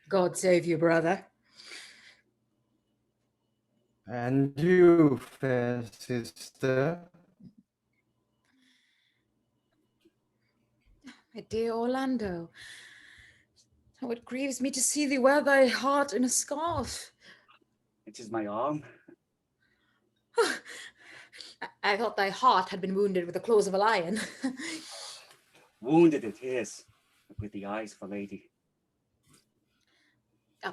God save you, brother. and you, fair sister. My dear Orlando, how it grieves me to see thee wear thy heart in a scarf. It is my arm. I thought thy heart had been wounded with the claws of a lion. Wounded it is, but with the eyes of a lady.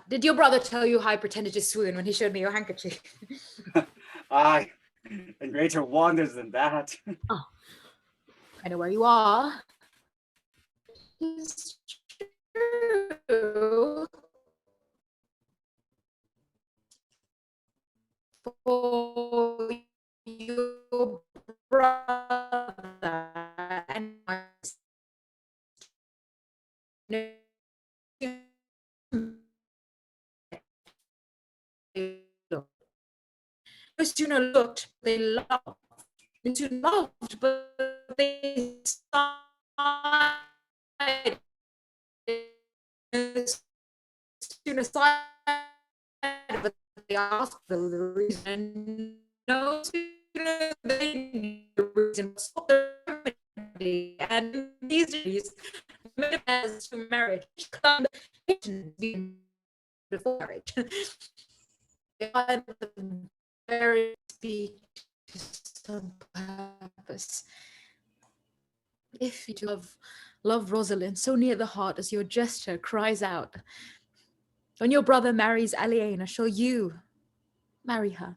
Did your brother tell you how I pretended to swoon when he showed me your handkerchief? Aye, and greater wonders than that. Oh, I know where you are. It's for your brother and no sooner looked, they laughed. No sooner laughed, but they sighed. No sooner sighed, but they asked the reason. No sooner they knew the reason, sought the remedy, and these days, as to marriage, come before marriage. God, the very speech to some purpose. If you do love Rosalind so near the heart as your gesture cries out, when your brother marries Aliena, shall you marry her?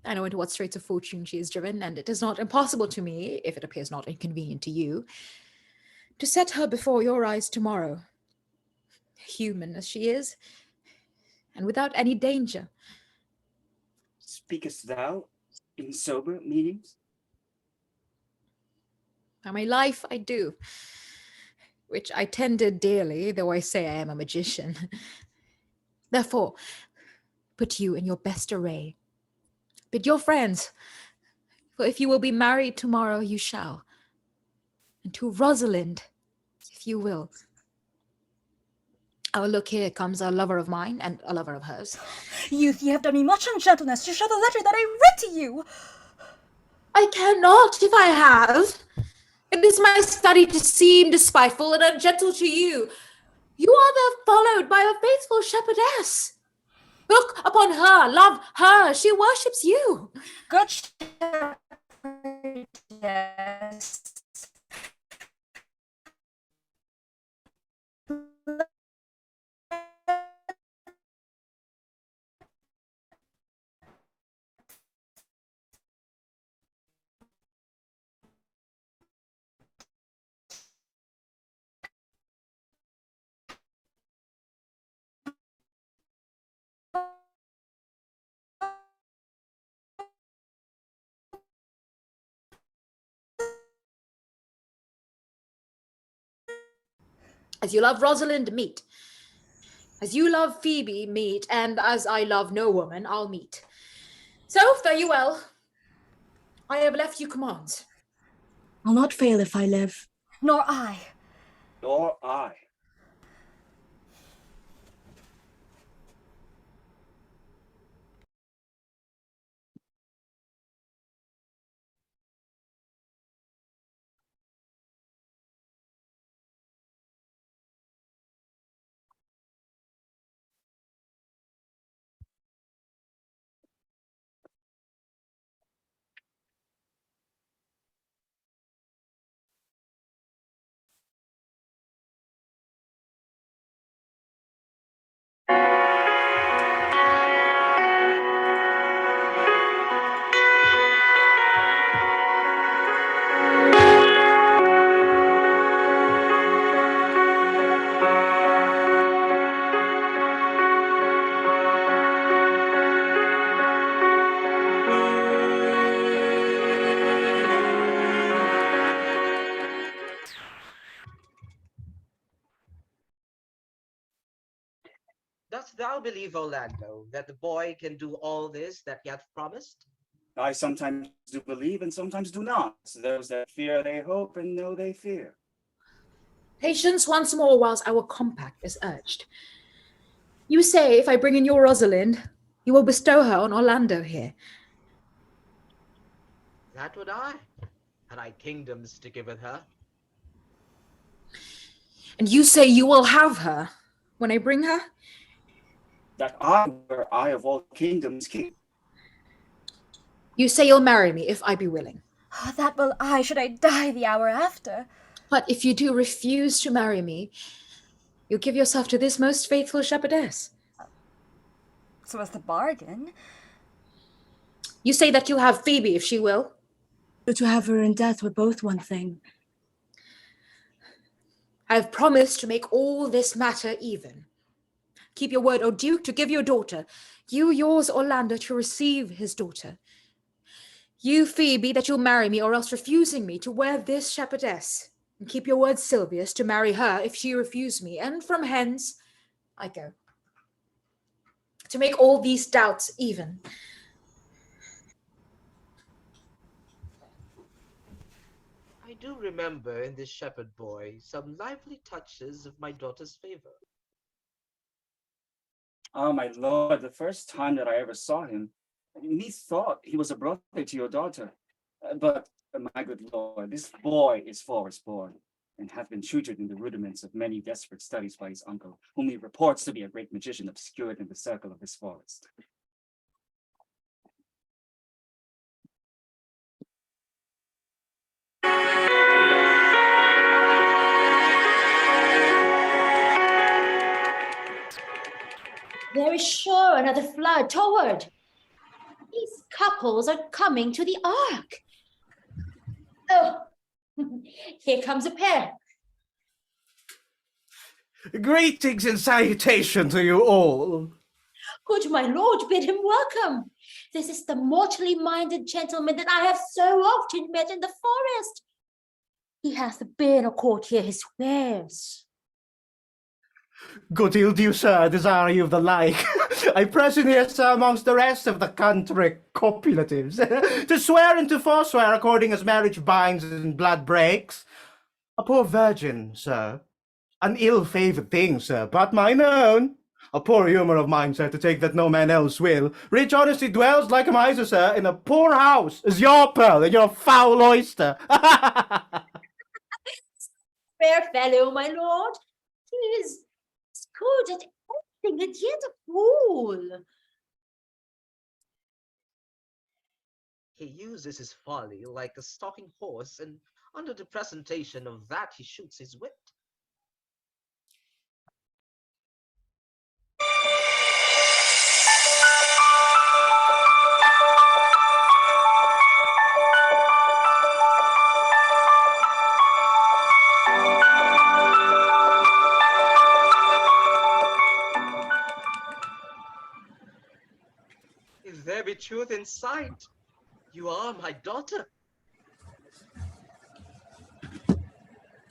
I know into what straits of fortune she is driven, and it is not impossible to me, if it appears not inconvenient to you, to set her before your eyes tomorrow, human as she is, and without any danger. Speakest thou in sober meanings? By my life I do, which I tender dearly, though I say I am a magician. Therefore, put you in your best array. Bid your friends, for if you will be married tomorrow, you shall. And to Rosalind, if you will. Oh, look, here comes a lover of mine and a lover of hers. Youth, ye have done me much ungentleness to show the letter that I read to you. I cannot if I have. It is my study to seem despiteful and ungentle to you. You are the followed by a faithful shepherdess. Look upon her, love her, she worships you. Good shepherdess. As you love Rosalind, meet. As you love Phoebe, meet. And as I love no woman, I'll meet. So, fare you well. I have left you commands. I'll not fail if I live. Nor I. Nor I. Dost thou believe, Orlando, that the boy can do all this that he hath promised? I sometimes do believe and sometimes do not. Those that fear they hope and know they fear. Patience once more whilst our compact is urged. You say if I bring in your Rosalind, you will bestow her on Orlando here. That would I, had I kingdoms to give with her. And you say you will have her when I bring her? That I were I of all kingdoms king. You say you'll marry me if I be willing. Oh, that will I, should I die the hour after. But if you do refuse to marry me, you'll give yourself to this most faithful shepherdess. So as the bargain. You say that you'll have Phoebe if she will. But to have her in death were both one thing. I have promised to make all this matter even. Keep your word, O Duke, to give your daughter. You yours, Orlando, to receive his daughter. You, Phoebe, that you'll marry me, or else refusing me to wear this shepherdess. And keep your word, Silvius, to marry her if she refuse me. And from hence I go. To make all these doubts even. I do remember in this shepherd boy some lively touches of my daughter's favor. Oh, my lord, the first time that I ever saw him, methought he was a brother to your daughter. But my good lord, this boy is forest born, and hath been tutored in the rudiments of many desperate studies by his uncle, whom he reports to be a great magician obscured in the circle of this forest. There is sure another flood toward. These couples are coming to the ark. Oh, here comes a pair. Greetings and salutation to you all. Good my lord, bid him welcome. This is the mortally minded gentleman that I have so often met in the forest. He hath been a courtier his wares. Good ill do you, sir, desire you of the like. I present here, sir, amongst the rest of the country copulatives, to swear and to forswear according as marriage binds and blood breaks. A poor virgin, sir. An ill-favoured thing, sir, but mine own. A poor humour of mine, sir, to take that no man else will. Rich honesty dwells like a miser, sir, in a poor house, as your pearl and your foul oyster. Fair fellow, my lord. He is good at everything and yet a fool. He uses his folly like a stalking horse, and under the presentation of that he shoots his wit. If there be truth in sight, you are my daughter.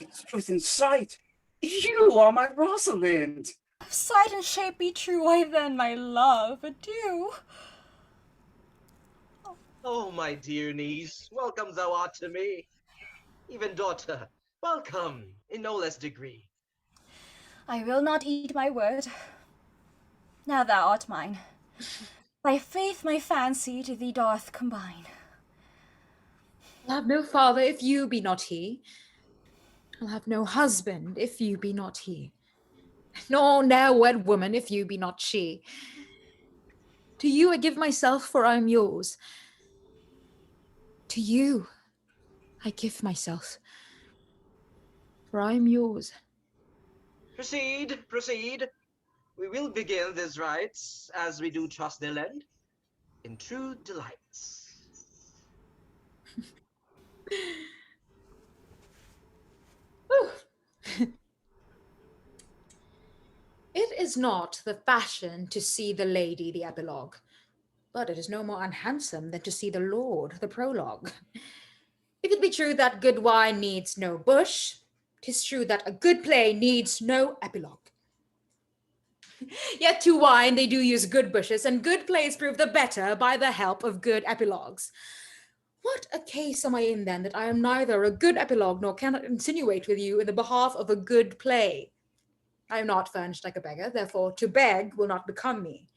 It's truth in sight. You are my Rosalind. If sight and shape be true, why then, my love, adieu. Oh, my dear niece, welcome thou art to me. Even daughter, welcome in no less degree. I will not eat my word. Now thou art mine. Thy faith my fancy to thee doth combine. I'll have no father if you be not he. I'll have no husband if you be not he. Nor ne'er wed woman if you be not she. To you I give myself, for I am yours. To you I give myself, for I am yours. Proceed, proceed. We will begin these rites, as we do trust their lend, in true delights. It is not the fashion to see the lady the epilogue, but it is no more unhandsome than to see the lord the prologue. If it be true that good wine needs no bush, 'tis true that a good play needs no epilogue. Yet to wine they do use good bushes, and good plays prove the better by the help of good epilogues. What a case am I in then, that I am neither a good epilogue nor cannot insinuate with you in the behalf of a good play? I am not furnished like a beggar, therefore to beg will not become me.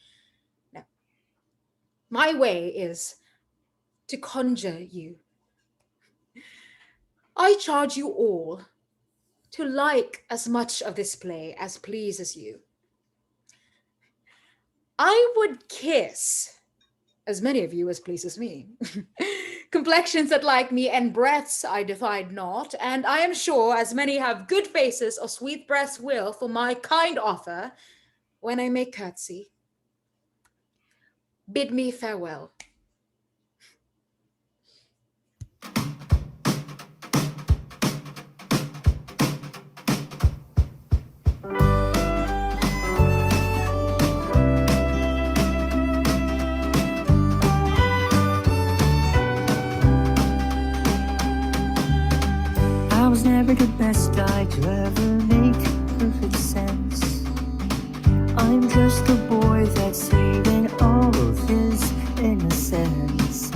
No. My way is to conjure you. I charge you all to like as much of this play as pleases you. I would kiss as many of you as pleases me. Complexions that like me and breaths I divide not, and I am sure as many have good faces or sweet breaths will for my kind offer when I make curtsy. Bid me farewell. I was never the best guy to ever make perfect sense. I'm just a boy that's saving all of his innocence.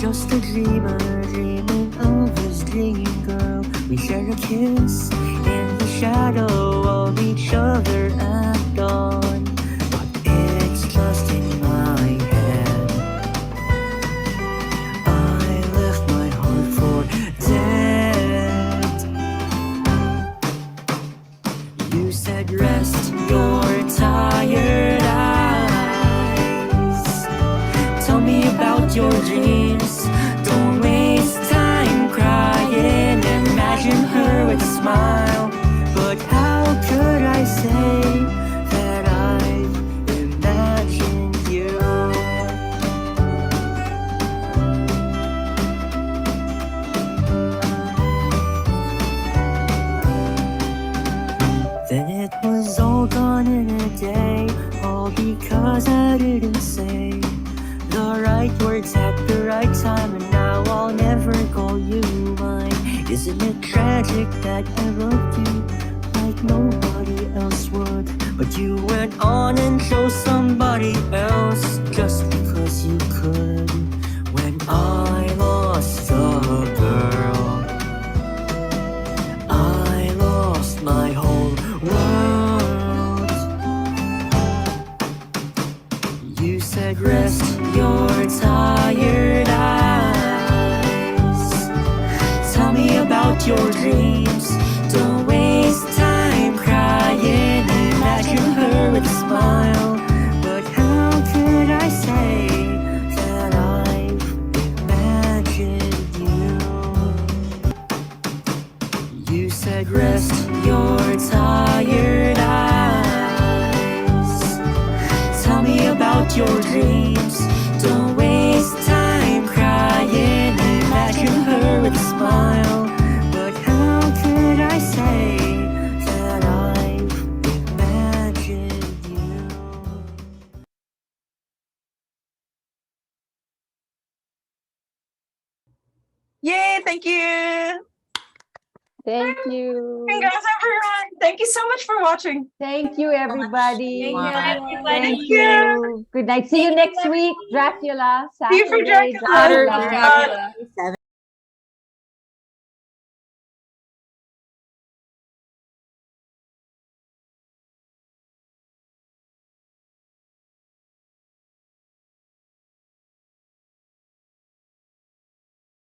Just a dreamer dreaming of his dream girl. We share a kiss in the shadow of each other at dawn. But it's just in my head. I left my heart for dead. You said rest your tired eyes. Tell me about your dreams. Don't waste time crying. Imagine her with a smile. But how could I say that I've imagined you? Then it was all gone in a day, all because I didn't say the right words at the right time, and now I'll never call you mine. Isn't it tragic that I loved you like nobody else would? But you went on and chose somebody else just because you could. When I lost a girl, I lost my whole world. You said rest your tired eyes. Tell me about your dreams. Don't waste time crying. Imagine her with a smile. But how could I say that I've imagined you? You said rest your tired eyes. Tell me about your dreams. Don't waste time crying. Imagine her with a smile. But how could I say that I've imagined you? Yay, thank you. Thank you. Congrats, everyone. Thank you so much for watching. Thank you, everybody. Thank you, Thank everybody. you. Good night. See you next week, Dracula. See you for Saturday, Dracula. Dracula. Dracula.